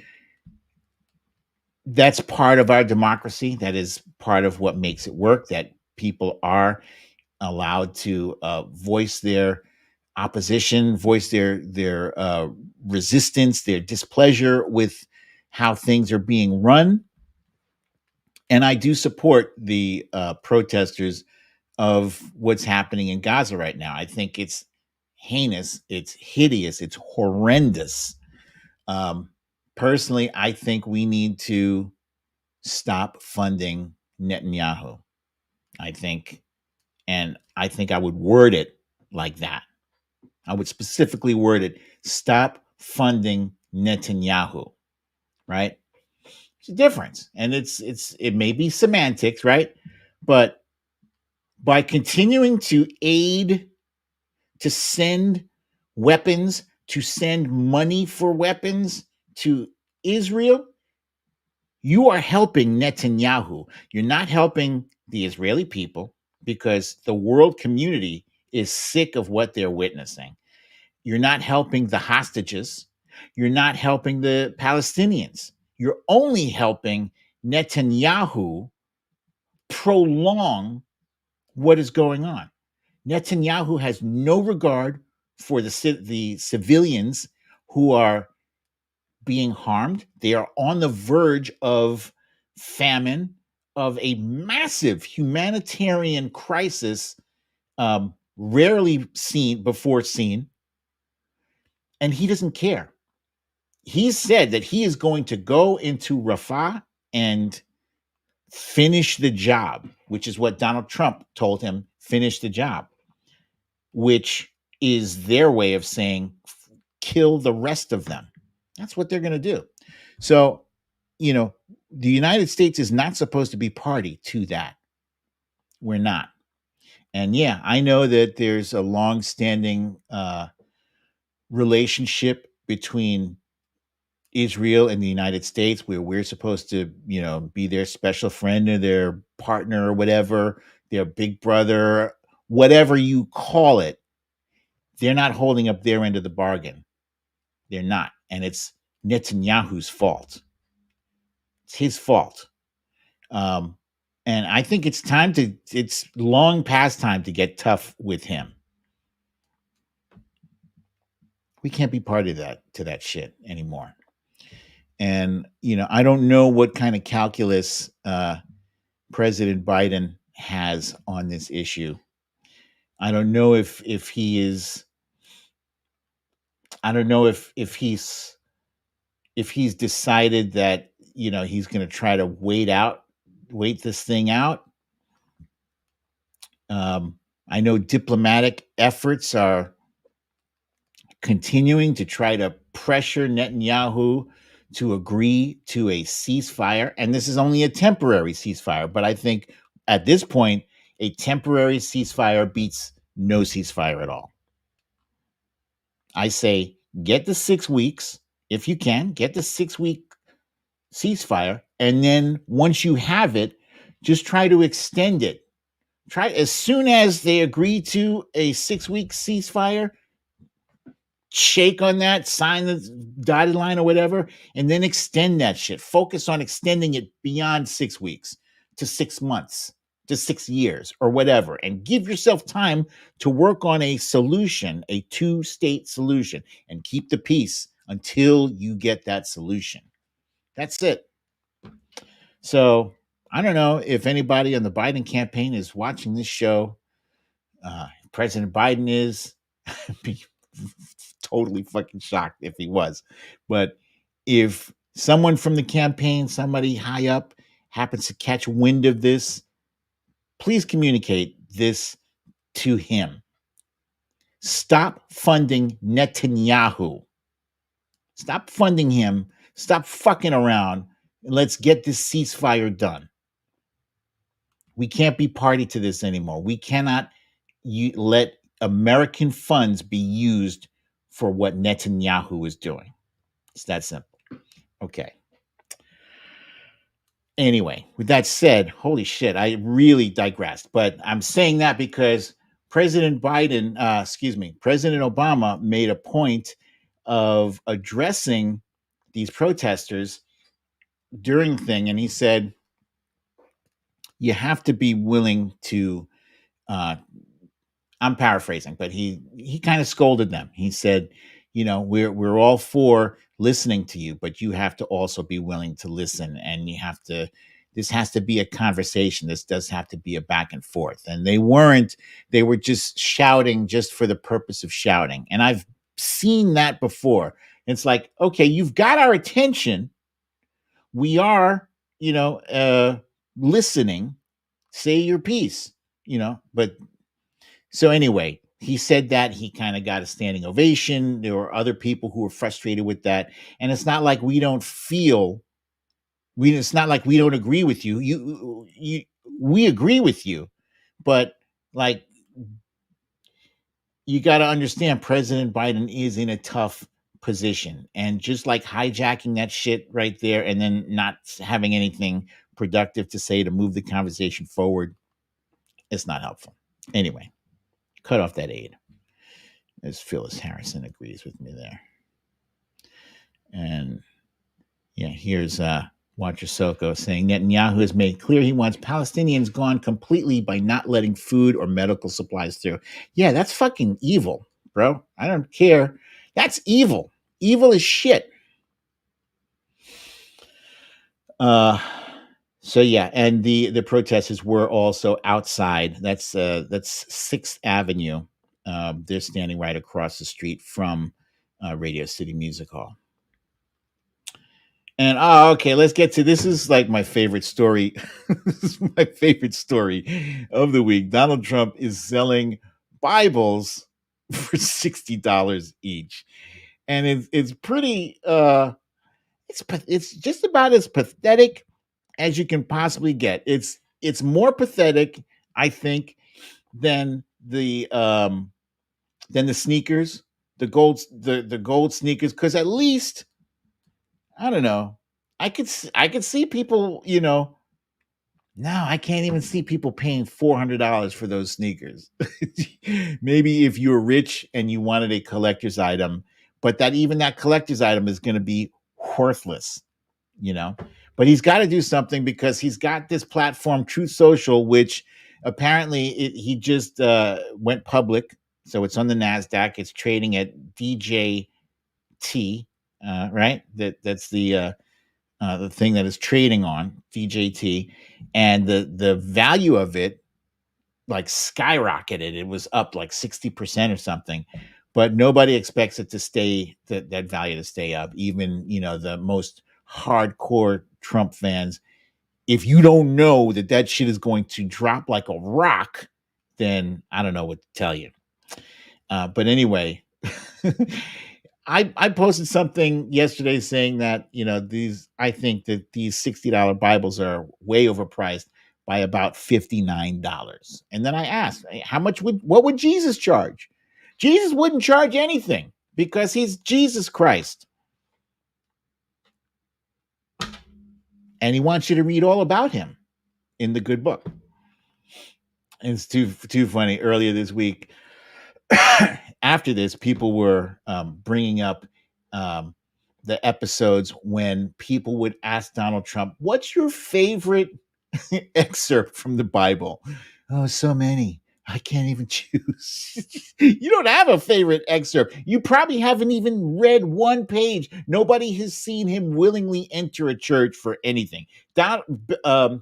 that's part of our democracy. That is part of what makes it work, that people are allowed to voice their opposition, voice their resistance, their displeasure with how things are being run. And I do support the protesters of what's happening in Gaza right now. I think it's heinous, it's hideous, it's horrendous. Personally, I think we need to stop funding Netanyahu. I think I would word it like that. I would specifically word it: stop funding Netanyahu. Right? It's a difference, and it may be semantics, right? But by continuing to aid, to send weapons, to send money for weapons to Israel, you are helping Netanyahu. You're not helping the Israeli people, because the world community is sick of what they're witnessing. You're not helping the hostages. You're not helping the Palestinians. You're only helping Netanyahu prolong what is going on. Netanyahu has no regard for the civilians who are being harmed. They are on the verge of famine, of a massive humanitarian crisis, rarely seen, and he doesn't care. He said that he is going to go into Rafah and finish the job, which is what Donald Trump told him: finish the job, which is their way of saying kill the rest of them. That's what they're going to do. So, the United States is not supposed to be party to that. We're not. And yeah, I know that there's a long-standing relationship between Israel and the United States, where we're supposed to, be their special friend or their partner or whatever, their big brother, whatever you call it. They're not holding up their end of the bargain. They're not. And it's Netanyahu's fault. It's his fault. And I think it's long past time to get tough with him. We can't be part of that shit anymore. And, I don't know what kind of calculus President Biden has on this issue. I don't know if he is. I don't know if he's decided that he's going to try to wait this thing out. I know diplomatic efforts are continuing to try to pressure Netanyahu to agree to a ceasefire, and this is only a temporary ceasefire. But I think at this point, a temporary ceasefire beats no ceasefire at all. I say get the 6 weeks if you can, get the 6-week ceasefire, and then once you have it, just try to extend it. Try as soon as they agree to a 6-week ceasefire, shake on that, sign the dotted line or whatever, and then extend that shit. Focus on extending it beyond 6 weeks to 6 months to 6 years or whatever, and give yourself time to work on a solution, a 2-state solution, and keep the peace until you get that solution. That's it. So I don't know if anybody on the Biden campaign is watching this show. President Biden is. Be totally fucking shocked if he was. But if someone from the campaign, somebody high up, happens to catch wind of this, please communicate this to him. Stop funding Netanyahu. Stop funding him. Stop fucking around. And let's get this ceasefire done. We can't be party to this anymore. We cannot let American funds be used for what Netanyahu is doing. It's that simple. Okay. Anyway, with that said, holy shit, I really digressed. But I'm saying that because President Obama made a point of addressing these protesters during the thing, and he said, you have to be willing to, I'm paraphrasing, but he kind of scolded them. He said, we're all for listening to you, but you have to also be willing to listen, and this has to be a conversation. This does have to be a back and forth. And they were just shouting just for the purpose of shouting. And I've seen that before. It's like, okay, you've got our attention. We are, listening, say your piece, but so anyway, he said that he kind of got a standing ovation. There were other people who were frustrated with that. And it's not like we don't it's not like we don't agree with you. We agree with you, but like, you got to understand President Biden is in a tough position, and just like hijacking that shit right there and then not having anything productive to say to move the conversation forward, it's not helpful. Anyway, cut off that aid, as Phyllis Harrison agrees with me there. And yeah, here's Watcher Soko saying Netanyahu has made clear he wants Palestinians gone completely by not letting food or medical supplies through. Yeah, that's fucking evil, bro. I don't care. That's evil. Evil as shit. So yeah, and the protesters were also outside. That's 6th Avenue. They're standing right across the street from Radio City Music Hall. And okay, let's get to this. Is like my favorite story. This is my favorite story of the week. Donald Trump is selling Bibles for $60 each, and it's pretty. It's just about as pathetic as you can possibly get. It's more pathetic, I think, than the sneakers, the gold sneakers, because at least, I don't know, I could see people, now I can't even see people paying $400 for those sneakers. Maybe if you're rich and you wanted a collector's item, but that collector's item is going to be worthless, But he's got to do something because he's got this platform, Truth Social, which apparently he just went public. So it's on the NASDAQ. It's trading at DJT, right? That's the thing that is trading on DJT, and the value of it like skyrocketed. It was up like 60% or something, but nobody expects it to stay that value to stay up. Even, the most hardcore Trump fans, if you don't know that shit is going to drop like a rock, then I don't know what to tell you. But anyway, I posted something yesterday saying that, I think that these $60 Bibles are way overpriced by about $59. And then I asked, what would Jesus charge? Jesus wouldn't charge anything because he's Jesus Christ. And he wants you to read all about him in the good book. And it's too funny. Earlier this week, after this, people were bringing up the episodes when people would ask Donald Trump, what's your favorite excerpt from the Bible? Oh, so many. I can't even choose. You don't have a favorite excerpt. You probably haven't even read one page. Nobody has seen him willingly enter a church for anything. Joseph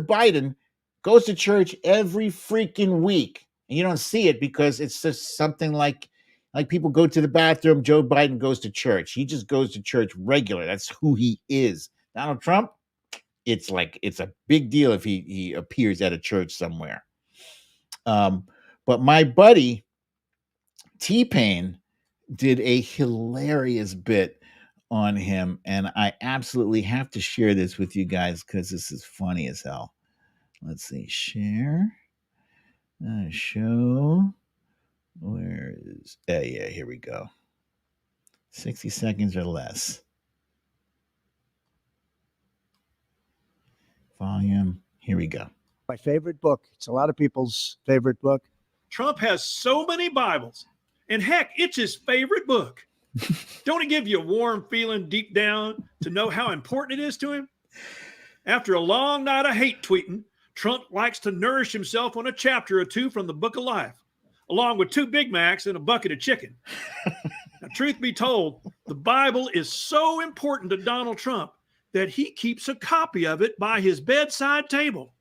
Biden goes to church every freaking week. And you don't see it because it's just something like people go to the bathroom. Joe Biden goes to church. He just goes to church regular. That's who he is. Donald Trump, it's a big deal if he appears at a church somewhere. But my buddy T-Pain did a hilarious bit on him, and I absolutely have to share this with you guys because this is funny as hell. Let's see, share, show. Where is? Yeah, here we go. 60 seconds or less. Volume. Here we go. My favorite book. It's a lot of people's favorite book. Trump has so many Bibles, and heck, it's his favorite book. Don't it give you a warm feeling deep down to know how important it is to him? After a long night of hate tweeting, Trump likes to nourish himself on a chapter or two from the Book of Life, along with 2 Big Macs and a bucket of chicken. Now, truth be told, the Bible is so important to Donald Trump that he keeps a copy of it by his bedside table.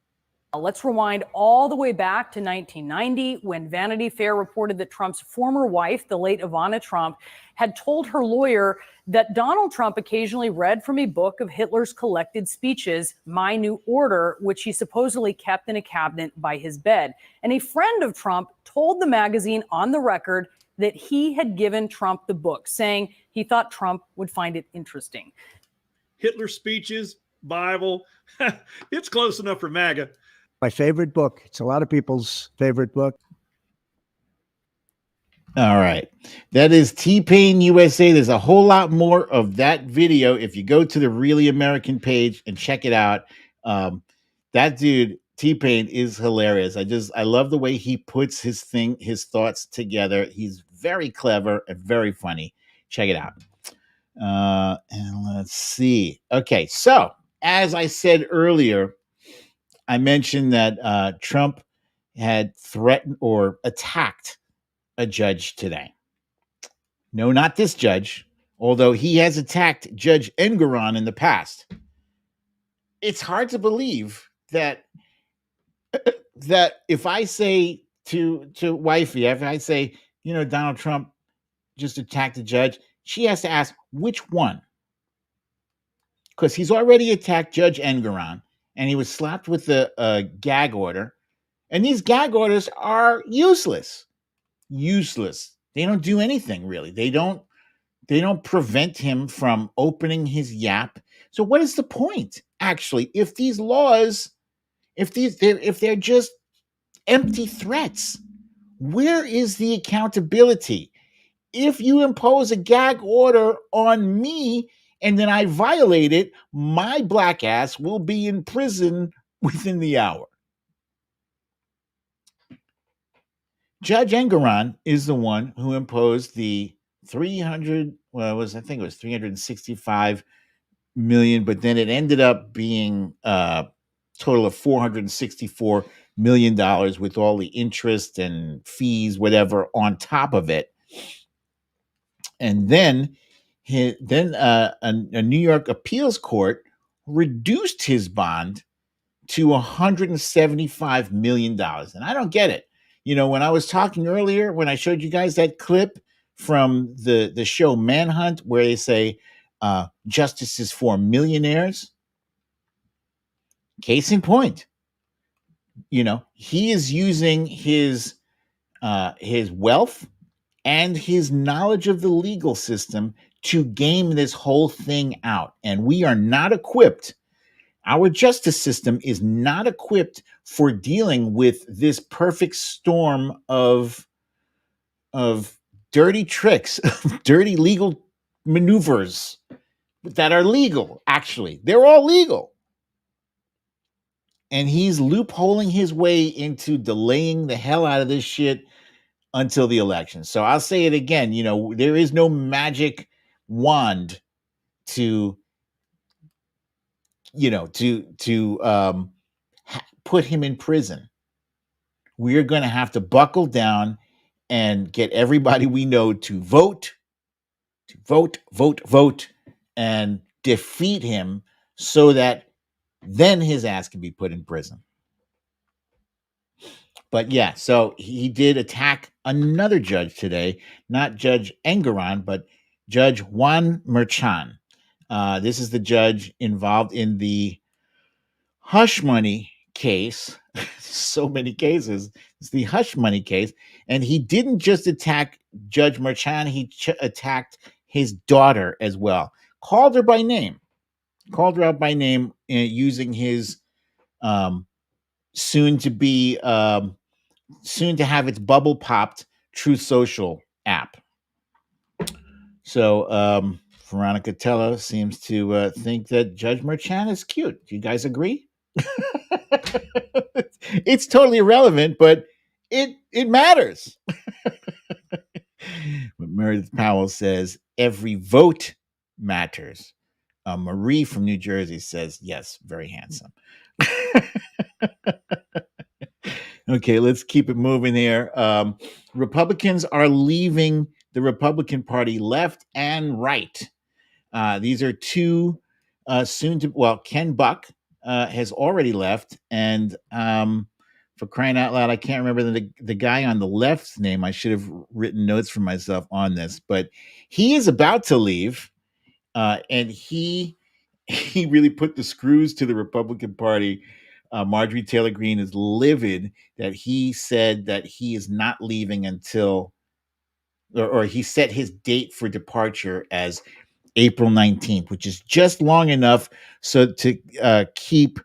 Let's rewind all the way back to 1990 when Vanity Fair reported that Trump's former wife, the late Ivana Trump, had told her lawyer that Donald Trump occasionally read from a book of Hitler's collected speeches, My New Order, which he supposedly kept in a cabinet by his bed. And a friend of Trump told the magazine on the record that he had given Trump the book, saying he thought Trump would find it interesting. Hitler's speeches, Bible, it's close enough for MAGA. My favorite book. It's a lot of people's favorite book. All right. That is T-Pain USA. There's a whole lot more of that video if you go to the Really American page and check it out. That dude, T-Pain, is hilarious. I love the way he puts his thoughts together. He's very clever and very funny. Check it out. And let's see. Okay. So as I said earlier, I mentioned that Trump had threatened or attacked a judge today. No, not this judge, although he has attacked Judge Engoron in the past. It's hard to believe that if I say to wifey, if I say, Donald Trump just attacked a judge, she has to ask which one. Because he's already attacked Judge Engoron, and he was slapped with a gag order. And these gag orders are useless. They don't do anything, really. They don't prevent him from opening his yap. So what is the point, actually, if these laws, if they're just empty threats? Where is the accountability? If you impose a gag order on me and then I violate it, my black ass will be in prison within the hour. Judge Engoron is the one who imposed the 365 million, but then it ended up being a total of $464 million with all the interest and fees, whatever, on top of it. And then a New York appeals court reduced his bond to $175 million. And I don't get it. You know, when I was talking earlier, when I showed you guys that clip from the show Manhunt, where they say justice is for millionaires, case in point, you know, he is using his wealth and his knowledge of the legal system to game this whole thing out. And we are not equipped. Our justice system is not equipped for dealing with this perfect storm of dirty tricks, dirty legal maneuvers that are legal. Actually, they're all legal. And he's loopholing his way into delaying the hell out of this shit until the election. So I'll say it again, you know, there is no magic wand to, you know, to put him in prison. We're going to have to buckle down and get everybody we know to vote, and defeat him so that then his ass can be put in prison. But yeah, so he did attack another judge today, not Judge Engeron, but Judge Juan Merchan. This is the judge involved in the hush money case. So many cases. It's the hush money case. And he didn't just attack Judge Merchan, he attacked his daughter as well. Called her by name. Called her out by name using his soon to have its bubble popped Truth Social app. So Veronica Tello seems to think that Judge Merchan is cute. Do you guys agree? It's totally irrelevant, but it matters. But Meredith Powell says every vote matters. Marie from New Jersey says yes, very handsome. Okay, let's keep it moving here. Republicans are leaving the Republican Party left and right. These are two Ken Buck has already left. And for crying out loud, I can't remember the guy on the left's name. I should have written notes for myself on this, but he is about to leave. And he really put the screws to the Republican Party. Marjorie Taylor Greene is livid that he said that he is not leaving until, or he set his date for departure as April 19th, which is just long enough so to keep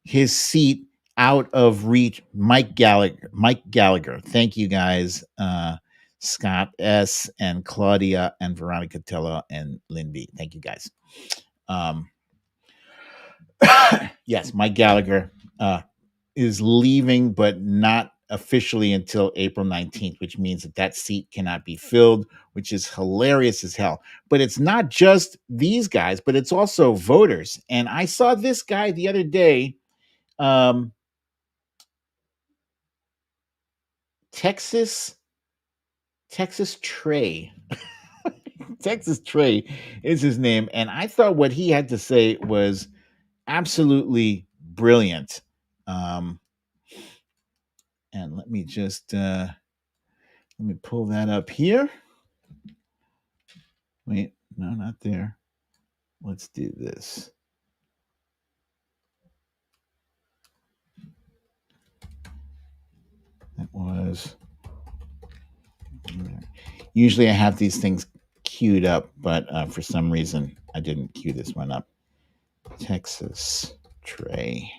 his seat out of reach. Mike Gallagher. Thank you guys. Scott S. and Claudia and Veronica Tello and Lynn B. Thank you guys. Yes, Mike Gallagher is leaving, but not officially until April 19th, which means that seat cannot be filled, which is hilarious as hell. But it's not just these guys, but it's also voters. And I saw this guy the other day, Texas Trey. Texas Trey is his name. And I thought what he had to say was absolutely brilliant. And let me just let me pull that up here. Wait, no, not there. Let's do this. That was usually I have these things queued up, but for some reason I didn't queue this one up. Texas Trey.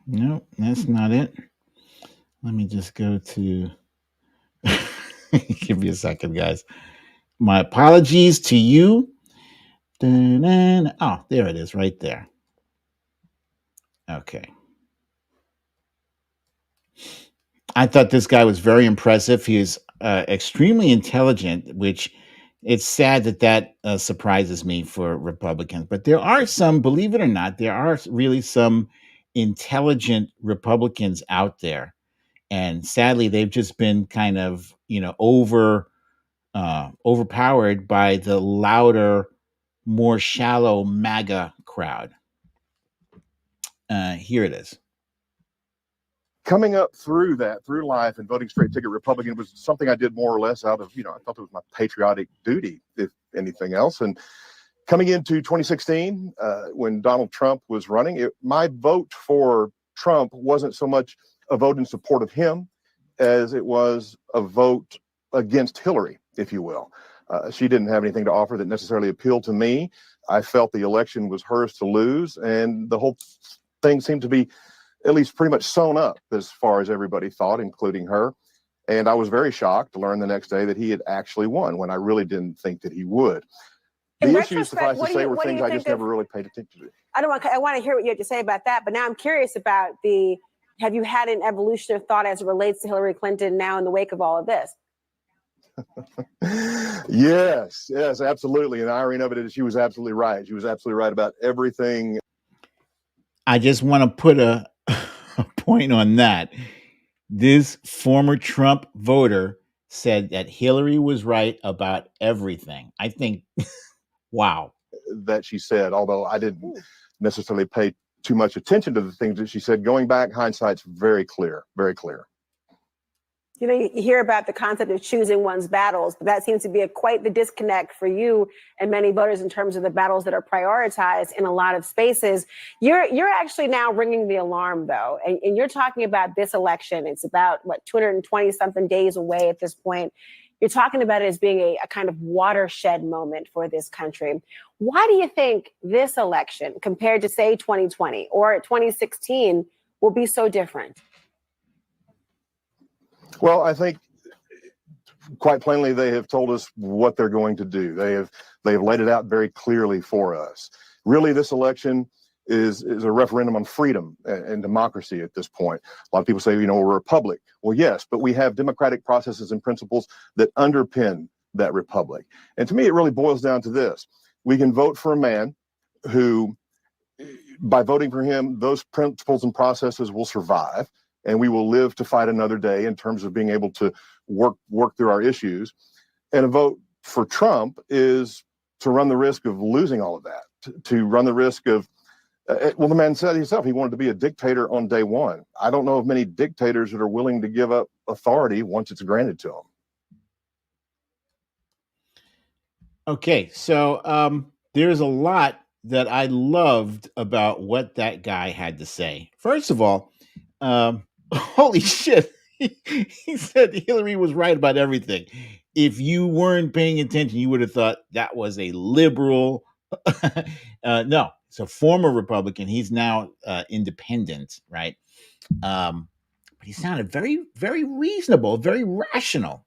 No, that's not it. Let me just go to. Give me a second, guys. My apologies to you. Oh, there it is, right there. Okay. I thought this guy was very impressive. He is extremely intelligent, which it's sad that surprises me for Republicans. But there are some, believe it or not, there are really some intelligent Republicans out there. And sadly, they've just been kind of, overpowered by the louder, more shallow MAGA crowd. Here it is. Coming up through life and voting straight ticket Republican was something I did more or less out of, I felt it was my patriotic duty, if anything else. And coming into 2016, when Donald Trump was running, my vote for Trump wasn't so much a vote in support of him as it was a vote against Hillary, if you will. She didn't have anything to offer that necessarily appealed to me. I felt the election was hers to lose, and the whole thing seemed to be at least pretty much sewn up as far as everybody thought, including her. And I was very shocked to learn the next day that he had actually won when I really didn't think that he would. The issues, suffice to say, were things I just never really paid attention to. I want to hear what you have to say about that, but now I'm curious about have you had an evolution of thought as it relates to Hillary Clinton now in the wake of all of this? Yes, absolutely. And the irony of it is she was absolutely right. She was absolutely right about everything. I just want to put a point on that. This former Trump voter said that Hillary was right about everything. I think, wow. That she said, although I didn't necessarily pay too much attention to the things that she said. Going back, hindsight's very clear, very clear. You hear about the concept of choosing one's battles, but that seems to be quite the disconnect for you and many voters in terms of the battles that are prioritized in a lot of spaces. You're actually now ringing the alarm, though, and you're talking about this election. It's about, 220 something days away at this point. You're talking about it as being a kind of watershed moment for this country. Why do you think this election, compared to, say, 2020 or 2016, will be so different? Well, I think quite plainly they have told us what they're going to do. They have laid it out very clearly for us. Really, this election is a referendum on freedom and democracy at this point. A lot of people say, we're a republic. Well, yes, but we have democratic processes and principles that underpin that republic. And to me, it really boils down to this. We can vote for a man who, by voting for him, those principles and processes will survive, and we will live to fight another day in terms of being able to work through our issues. And a vote for Trump is to run the risk of losing all of that, to run the risk of, the man said himself he wanted to be a dictator on day one. I don't know of many dictators that are willing to give up authority once it's granted to them. Okay, so there's a lot that I loved about what that guy had to say. First of all, holy shit, he said Hillary was right about everything. If you weren't paying attention, you would have thought that was a liberal. No, it's a former Republican. He's now independent, right? But he sounded very, very reasonable, very rational.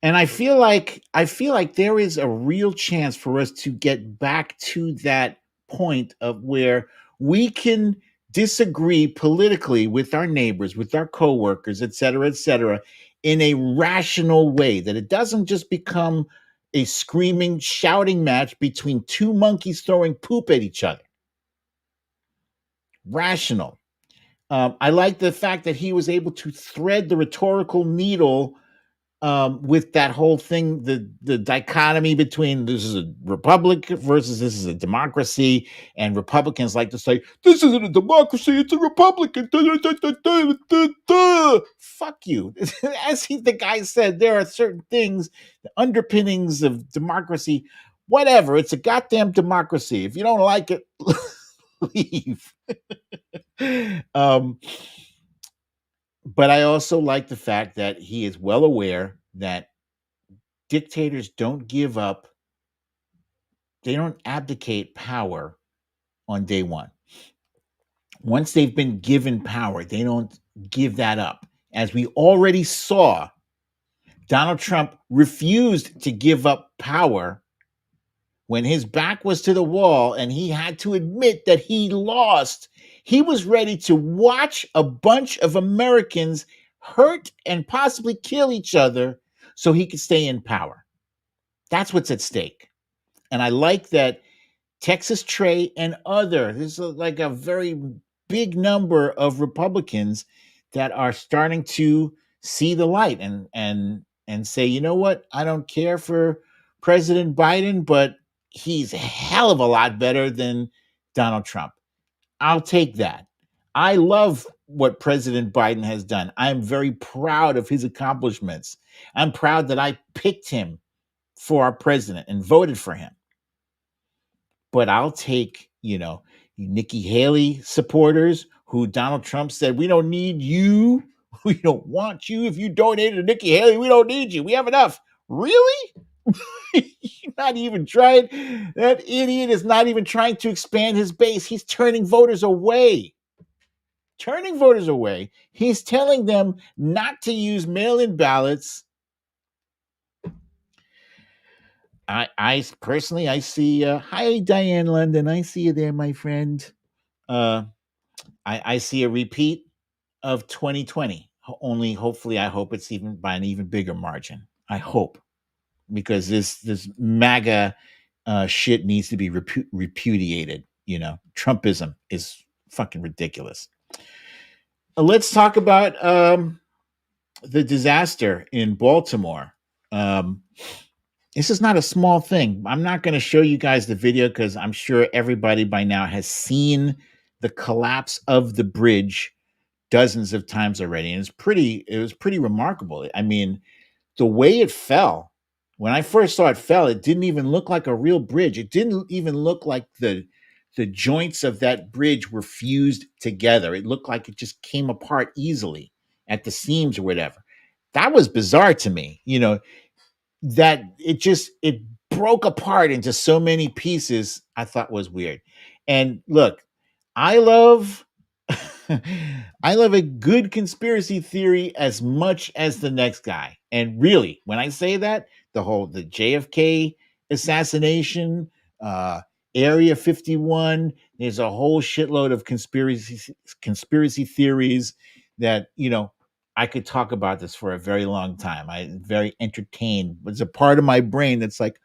And I feel like there is a real chance for us to get back to that point of where we can disagree politically with our neighbors, with our coworkers, et cetera, in a rational way, that it doesn't just become a screaming, shouting match between two monkeys throwing poop at each other. Rational. I like the fact that he was able to thread the rhetorical needle with that whole thing, the dichotomy between this is a republic versus this is a democracy, and Republicans like to say, this isn't a democracy, it's a republican. Fuck you. As the guy said, there are certain things, the underpinnings of democracy, whatever, it's a goddamn democracy. If you don't like it, leave. But I also like the fact that he is well aware that dictators don't give up. They don't abdicate power on day one. Once they've been given power, they don't give that up. As we already saw, Donald Trump refused to give up power when his back was to the wall and he had to admit that he lost. He was ready to watch a bunch of Americans hurt and possibly kill each other so he could stay in power. That's what's at stake. And I like that Texas Trey and there's like a very big number of Republicans that are starting to see the light and say, you know what, I don't care for President Biden, but he's a hell of a lot better than Donald Trump. I'll take that. I love what President Biden has done. I'm very proud of his accomplishments. I'm proud that I picked him for our president and voted for him. But I'll take, you Nikki Haley supporters who Donald Trump said, we don't need you. We don't want you. If you donated to Nikki Haley, we don't need you. We have enough. Really? You're not even trying. That idiot is not even trying to expand his base. He's turning voters away. He's telling them not to use mail-in ballots. I personally, I see, hi, Diane London. I see you there, my friend. I see a repeat of 2020. Only hopefully, I hope it's even by an even bigger margin. I hope, because this MAGA shit needs to be repudiated. Trumpism is fucking ridiculous. Let's talk about the disaster in Baltimore. This is not a small thing. I'm not going to show you guys the video because I'm sure everybody by now has seen the collapse of the bridge dozens of times already. And it was pretty remarkable. I mean, the way it fell, when I first saw it fell, it didn't even look like a real bridge. It didn't even look like the joints of that bridge were fused together. It looked like it just came apart easily at the seams or whatever. That was bizarre to me, that it broke apart into so many pieces. I thought was weird. And look, I love a good conspiracy theory as much as the next guy. And really, when I say that, the JFK assassination, Area 51, there's a whole shitload of conspiracy theories that, I could talk about this for a very long time. I'm very entertained. There's a part of my brain that's like,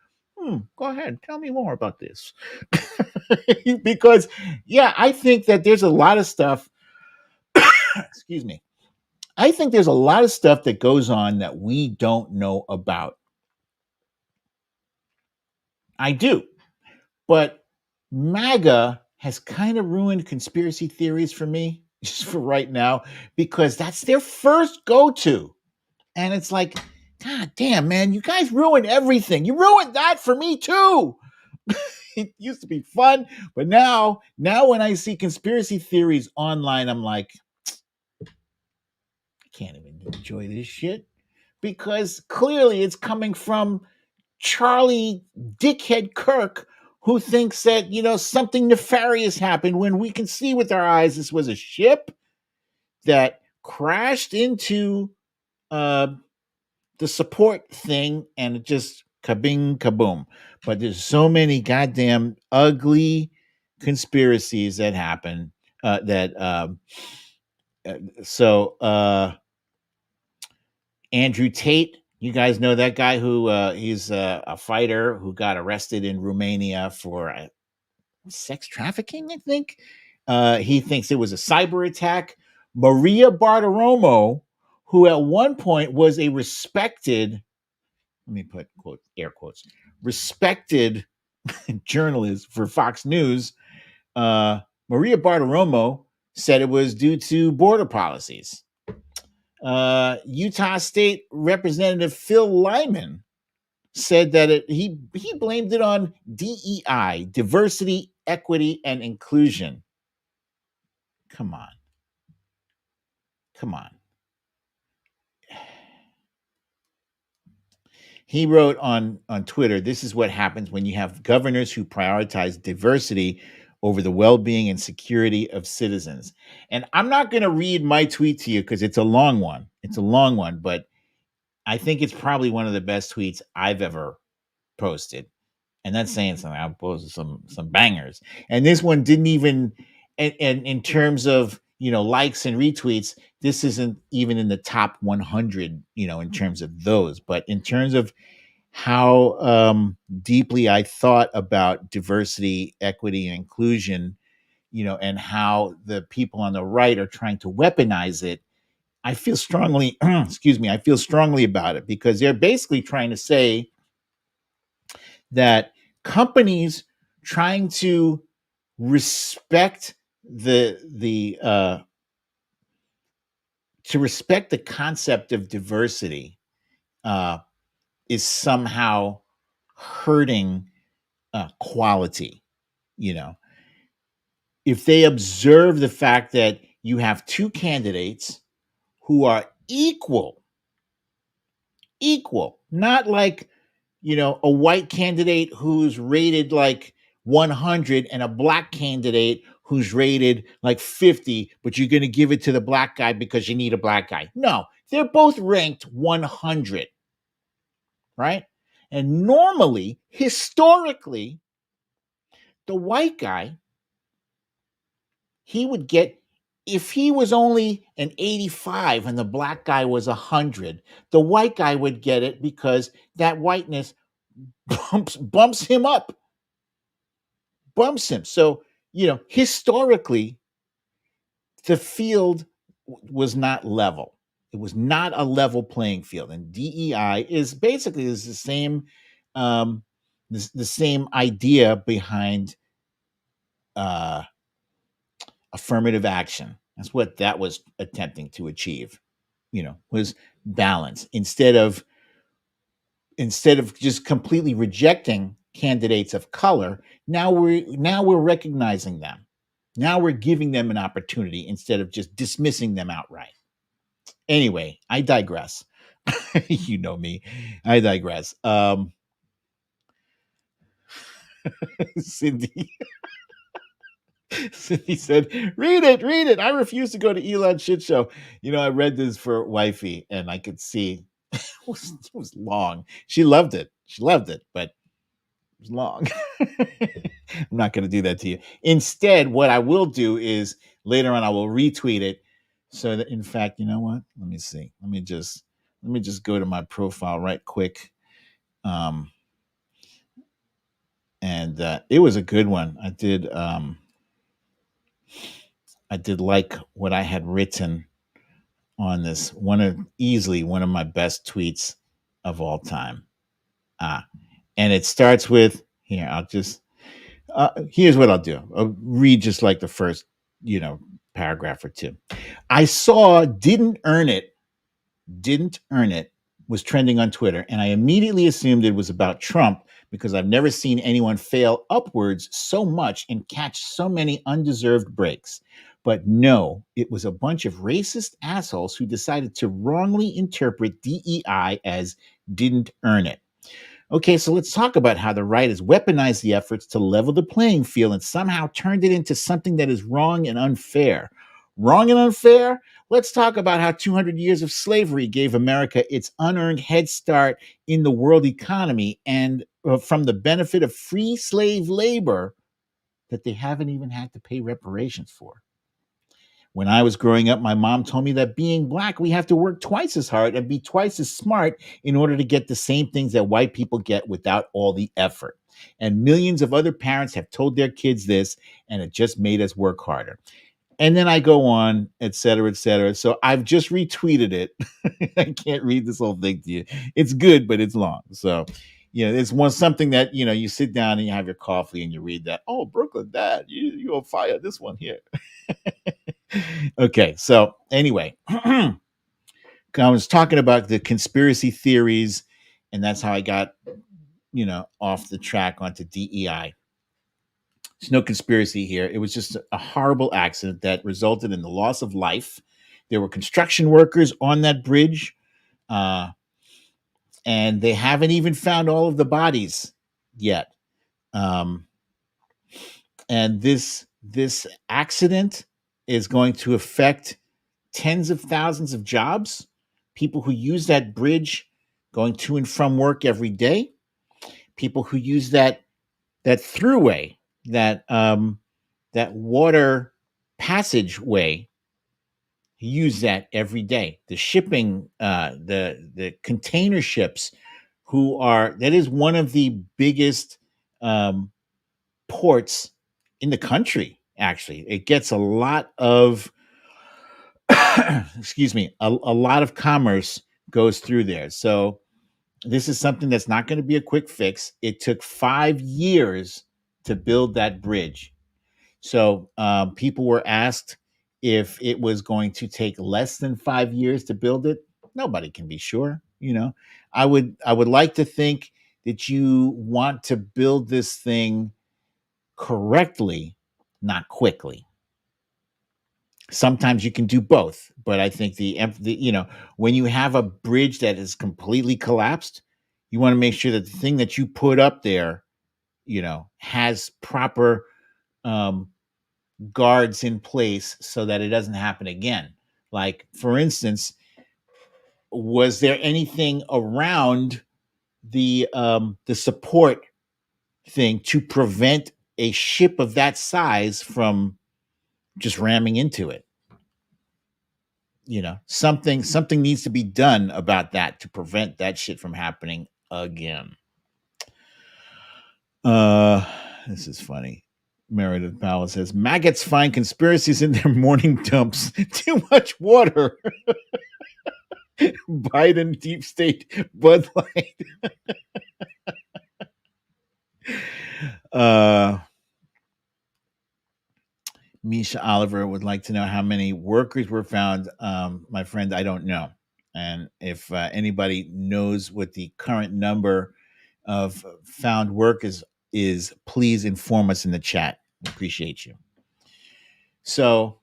go ahead, tell me more about this. Because, yeah, I think that there's a lot of stuff. Excuse me. I think there's a lot of stuff that goes on that we don't know about. I do. But MAGA has kind of ruined conspiracy theories for me, just for right now, because that's their first go-to. And it's like, God damn, man, you guys ruined everything. You ruined that for me too. It used to be fun, but now when I see conspiracy theories online, I'm like, I can't even enjoy this shit, because clearly it's coming from Charlie Dickhead Kirk, who thinks that, something nefarious happened, when we can see with our eyes this was a ship that crashed into the support thing and it just kabing kaboom. But there's so many goddamn ugly conspiracies that happen Andrew Tate, you guys know that guy who he's a fighter who got arrested in Romania for sex trafficking, I think. He thinks it was a cyber attack. Maria Bartiromo, who at one point was a respected, let me put air quotes, respected journalist for Fox News, Maria Bartiromo said it was due to border policies. Utah State Representative Phil Lyman said that he blamed it on DEI, diversity, equity, and inclusion. Come on. He wrote on Twitter, this is what happens when you have governors who prioritize diversity over the well-being and security of citizens. And I'm not going to read my tweet to you because it's a long one. But I think it's probably one of the best tweets I've ever posted. And that's saying something. I posted some bangers. And this one didn't even, and in terms of, likes and retweets, this isn't even in the top 100, in terms of those. But in terms of how deeply I thought about diversity, equity, and inclusion, and how the people on the right are trying to weaponize it, I feel strongly, excuse me, I feel strongly about it because they're basically trying to say that companies trying to respect the to respect the concept of diversity is somehow hurting quality. You know, if they observe the fact that you have two candidates who are equal, not like, you know, a white candidate who's rated like 100 and a black candidate who's rated like 50, but you're going to give it to the black guy because you need a black guy. No, they're both ranked 100, right? And normally, historically, the white guy, he would get, if he was only an 85 and the black guy was 100, the white guy would get it because that whiteness bumps him up, bumps him. So, you know, historically, the field was not level. It was not a level playing field. And DEI is basically the same, the same idea behind affirmative action. That's what that was attempting to achieve, you know, was balance. Instead of just completely rejecting candidates of color, now we're recognizing them. Now we're giving them an opportunity instead of just dismissing them outright. Anyway, I digress. You know me. I digress. Cindy said, read it. I refuse to go to Elon's shit show. You know, I read this for wifey and I could see it was long. She loved it, but it was long. I'm not going to do that to you. Instead, what I will do is later on, I will retweet it. So that, in fact, you know what? Let me see. Let me just go to my profile right quick. And it was a good one. I did like what I had written on this. Easily one of my best tweets of all time. And it starts with, here, I'll just, here's what I'll do. I'll read just like the first, you know, paragraph or two. I saw didn't earn it was trending on Twitter, and I immediately assumed it was about Trump because I've never seen anyone fail upwards so much and catch so many undeserved breaks. But no, it was a bunch of racist assholes who decided to wrongly interpret DEI as didn't earn it. Okay, so let's talk about how the right has weaponized the efforts to level the playing field and somehow turned it into something that is wrong and unfair. Wrong and unfair? Let's talk about how 200 years of slavery gave America its unearned head start in the world economy and from the benefit of free slave labor that they haven't even had to pay reparations for. When I was growing up, my mom told me that being black, we have to work twice as hard and be twice as smart in order to get the same things that white people get without all the effort. And millions of other parents have told their kids this, and it just made us work harder. And then I go on, et cetera, et cetera. So I've just retweeted it. I can't read this whole thing to you. It's good, but it's long. So, you know, it's something that, you know, you sit down and you have your coffee and you read that. Oh, Brooklyn, Dad, you'll fire this one here. Okay, so anyway, I was talking about the conspiracy theories, and that's how I got, you know, off the track onto DEI. There's no conspiracy here. It was just a horrible accident that resulted in the loss of life. There were construction workers on that bridge, and they haven't even found all of the bodies yet. And this accident is going to affect tens of thousands of jobs, people who use that bridge going to and from work every day, people who use that throughway, that water passageway, use that every day. The shipping, the container ships, that is one of the biggest ports in the country. Actually, it gets a lot of excuse me, a lot of commerce goes through there. So this is something that's not going to be a quick fix. It took 5 years to build that bridge. So people were asked if it was going to take less than 5 years to build it. Nobody can be sure. I would like to think that you want to build this thing correctly, not quickly. Sometimes you can do both, but I think when you have a bridge that is completely collapsed, you want to make sure that the thing that you put up there, has proper guards in place so that it doesn't happen again. Like, for instance, was there anything around the support thing to prevent a ship of that size from just ramming into it? Something needs to be done about that to prevent that shit from happening again. This is funny. Meredith Powell says, maggots find conspiracies in their morning dumps. Too much water. Biden, deep state, Bud Light. Misha Oliver would like to know how many workers were found. My friend, I don't know. And if anybody knows what the current number of found workers is, please inform us in the chat. Appreciate you. So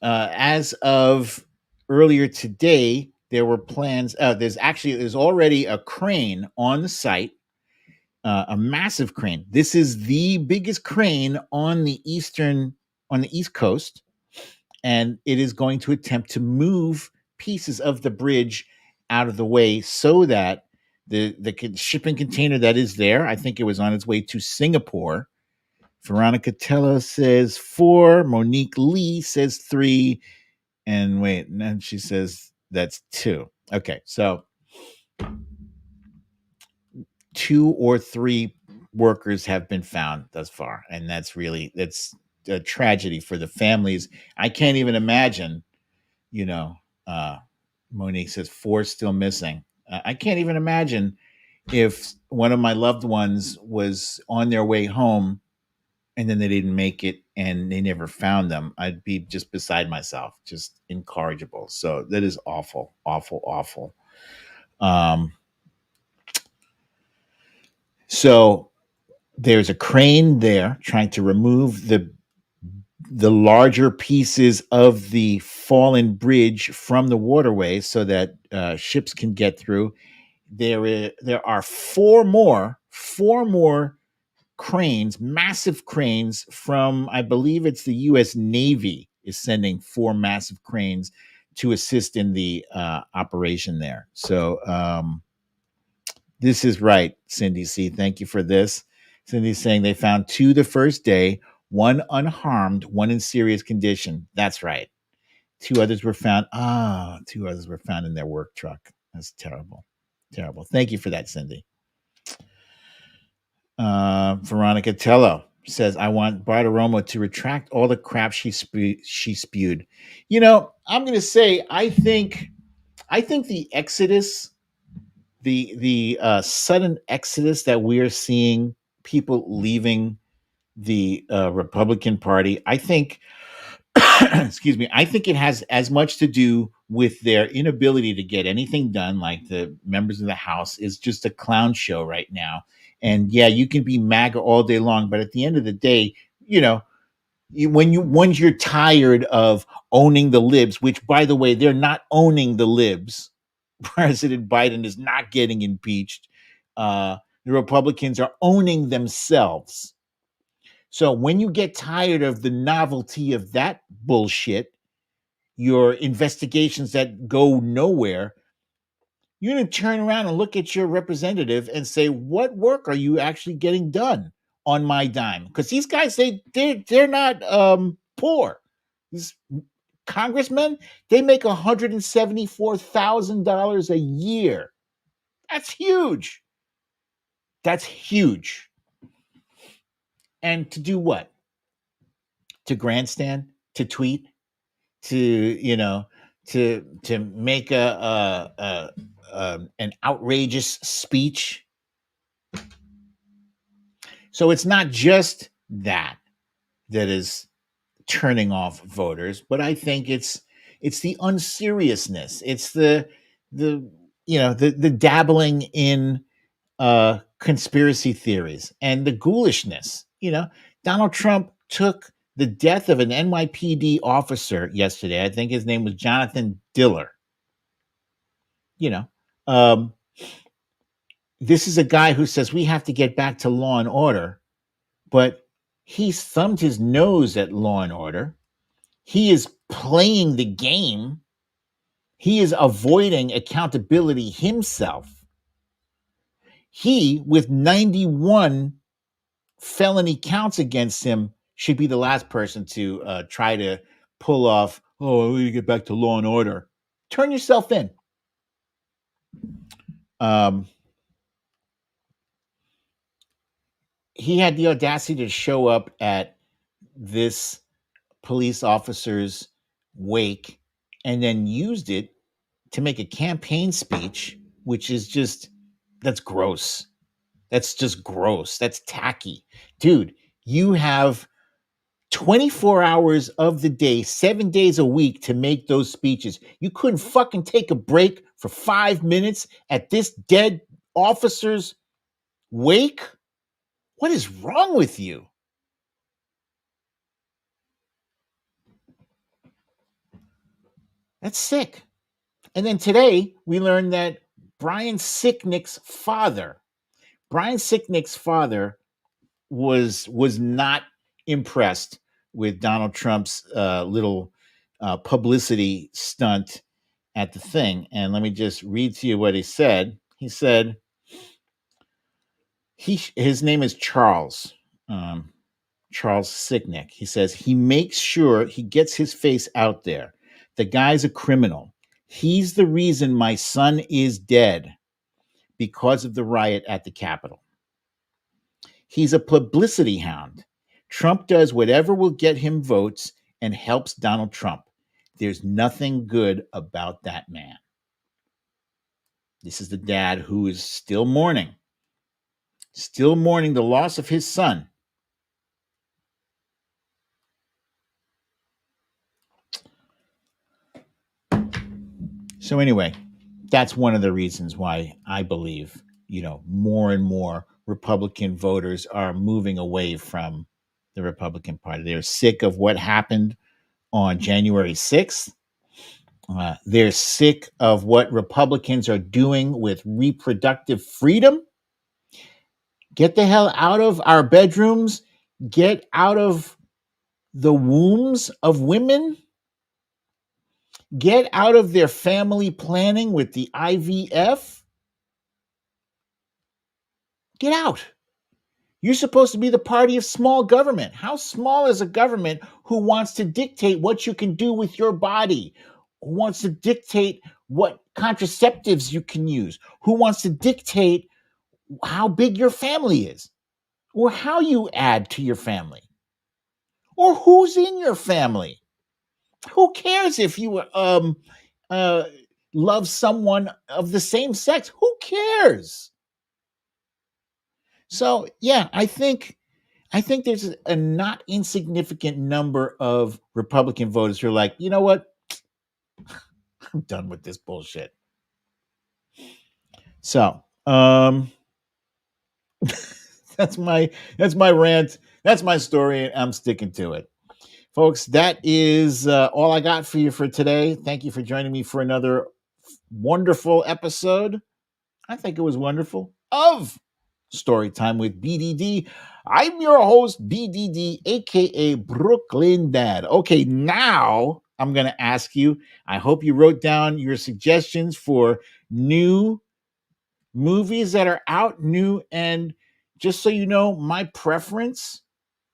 as of earlier today, there were plans. There's already a crane on the site, a massive crane. This is the biggest crane on the East Coast, and it is going to attempt to move pieces of the bridge out of the way so that the shipping container that is there, I think it was on its way to Singapore. Veronica Tello says 4. Monique Lee says 3. And wait, and then she says that's 2. Okay, so 2 or 3 workers have been found thus far, and that's a tragedy for the families. I can't even imagine. Monique says 4 still missing. I can't even imagine if one of my loved ones was on their way home and then they didn't make it and they never found them. I'd be just beside myself, just incorrigible. So that is awful, awful, awful. So there's a crane there trying to remove the larger pieces of the fallen bridge from the waterway so that ships can get through. There are 4 more cranes, massive cranes from, I believe it's the U.S. Navy is sending 4 massive cranes to assist in the operation there. So this is right, Cindy C. Thank you for this. Cindy's saying they found 2 the first day, 1 unharmed, 1 in serious condition. That's right. 2 others were found. 2 others were found in their work truck. That's terrible. Terrible. Thank you for that, Cindy. Veronica Tello says, I want Bartiromo to retract all the crap she spewed. I'm going to say, I think the exodus, the sudden exodus that we are seeing, people leaving the Republican Party, I think, excuse me, I think it has as much to do with their inability to get anything done. Like the members of the House is just a clown show right now. And yeah, you can be MAGA all day long, but at the end of the day, once you're tired of owning the libs, which by the way, they're not owning the libs. President Biden is not getting impeached. The Republicans are owning themselves. So when you get tired of the novelty of that bullshit, your investigations that go nowhere, you're going to turn around and look at your representative and say, what work are you actually getting done on my dime? Because these guys, they're not poor. These congressmen, they make $174,000 a year. That's huge. That's huge. And to do what? To grandstand? To tweet? to, you know, to make an outrageous speech. So it's not just that is turning off voters, but I think it's the unseriousness. It's the dabbling in conspiracy theories and the ghoulishness. Donald Trump took the death of an NYPD officer yesterday. I think his name was Jonathan Diller. This is a guy who says we have to get back to law and order, but he's thumbed his nose at law and order. He is playing the game. He is avoiding accountability himself. He, with 91 felony counts against him, should be the last person to try to pull off, oh, we need to get back to law and order. Turn yourself in. He had the audacity to show up at this police officer's wake and then used it to make a campaign speech, which is just, that's gross. That's just gross. That's tacky. Dude, you have 24 hours of the day, 7 days a week to make those speeches. You couldn't fucking take a break for 5 minutes at this dead officer's wake? What is wrong with you? That's sick. And then today we learned that Brian Sicknick's father was not impressed with Donald Trump's little publicity stunt at the thing. And let me just read to you what he said. He said, his name is Charles Sicknick. He says, he makes sure he gets his face out there. The guy's a criminal. He's the reason my son is dead because of the riot at the Capitol. He's a publicity hound. Trump does whatever will get him votes and helps Donald Trump. There's nothing good about that man. This is the dad who is still mourning the loss of his son. So anyway, that's one of the reasons why I believe, more and more Republican voters are moving away from the Republican Party. They're sick of what happened on January 6th. They're sick of what Republicans are doing with reproductive freedom. Get the hell out of our bedrooms. Get out of the wombs of women. Get out of their family planning with the IVF. Get out. You're supposed to be the party of small government. How small is a government who wants to dictate what you can do with your body? Who wants to dictate what contraceptives you can use? Who wants to dictate how big your family is? Or how you add to your family? Or who's in your family? Who cares if you love someone of the same sex? Who cares? So, yeah, I think there's a not insignificant number of Republican voters who are like, you know what? I'm done with this bullshit. So, that's my rant. That's my story, and I'm sticking to it. Folks, that is all I got for you for today. Thank you for joining me for another wonderful episode. I think it was wonderful of Storytime with BDD. I'm your host, BDD, aka Brooklyn Dad. Okay, now I'm going to ask you, I hope you wrote down your suggestions for new movies that are out, new, and just so you know, my preference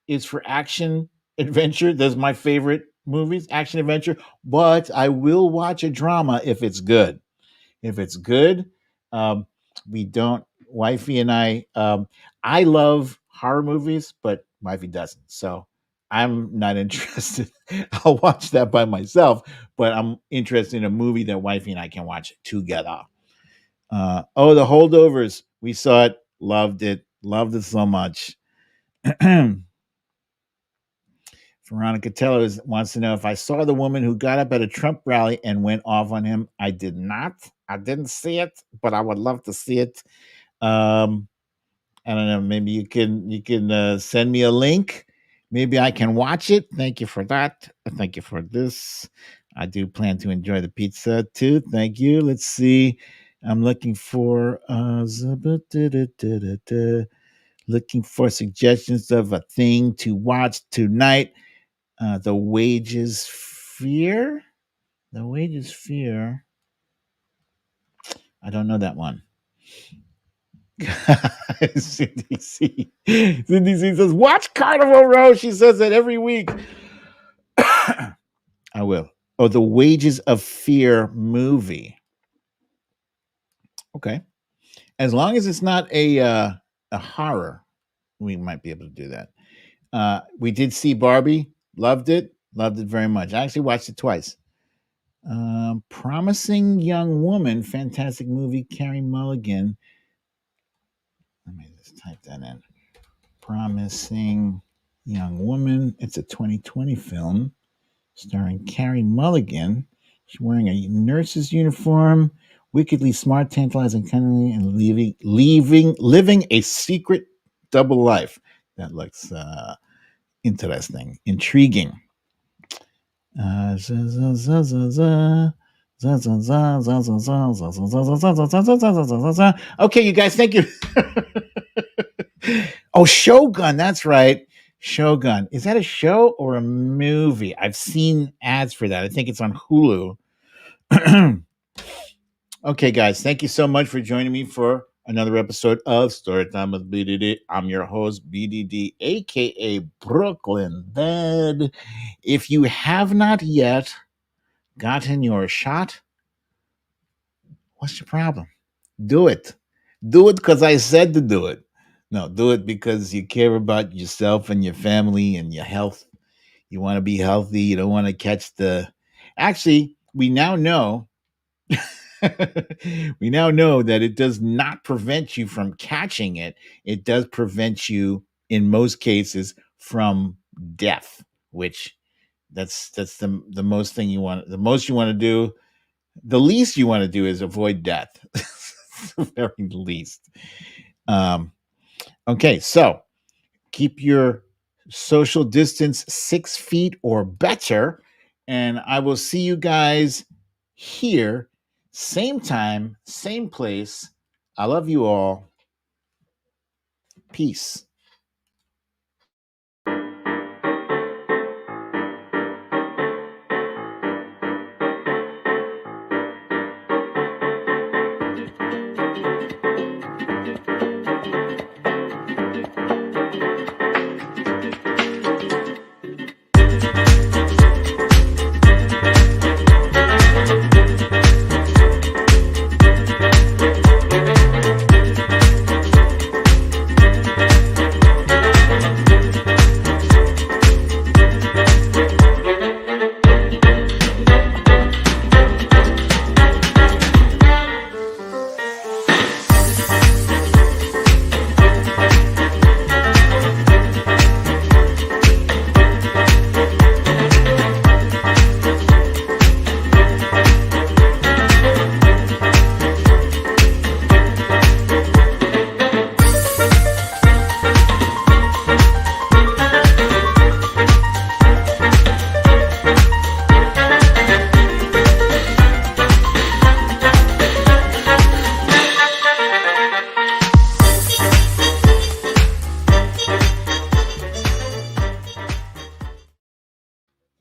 is for action adventure. Those are my favorite movies, action adventure, but I will watch a drama if it's good. If it's good, wifey and I love horror movies, but wifey doesn't. So I'm not interested. I'll watch that by myself, but I'm interested in a movie that wifey and I can watch together. The Holdovers. We saw it, loved it so much. Veronica Teller wants to know if I saw the woman who got up at a Trump rally and went off on him. I did not. I didn't see it, but I would love to see it. I don't know. Maybe you can send me a link. Maybe I can watch it. Thank you for that. Thank you for this. I do plan to enjoy the pizza too. Thank you. Let's see. I'm looking for looking for suggestions of a thing to watch tonight. The Wages Fear. The Wages Fear. I don't know that one. Cindy C says, watch Carnival Row. She says that every week. I will. Oh, the Wages of Fear movie. Okay. As long as it's not a horror, we might be able to do that. We did see Barbie. Loved it very much. I actually watched it twice. Promising Young Woman, fantastic movie. Carey Mulligan. Let me just type that in. Promising Young Woman. It's a 2020 film starring Carey Mulligan. She's wearing a nurse's uniform, wickedly smart, tantalizing, cunningly, and living a secret double life. That looks interesting, intriguing. Okay, you guys, thank you. Oh, Shogun, that's right. Shogun. Is that a show or a movie? I've seen ads for that. I think it's on Hulu. Okay, guys, thank you so much for joining me for another episode of Storytime with BDD. I'm your host, BDD, aka Brooklyn Dad. If you have not yet gotten your shot, what's your problem? Do it. Do it because I said to do it. No, do it because you care about yourself and your family and your health. You want to be healthy. You don't want to catch the. Actually, we now know. We now know that it does not prevent you from catching it. It does prevent you, in most cases, from death. Which that's the most thing you want. The most you want to do. The least you want to do is avoid death. The very least. Okay, so keep your social distance 6 feet or better, and I will see you guys here, same time, same place. I love you all. Peace.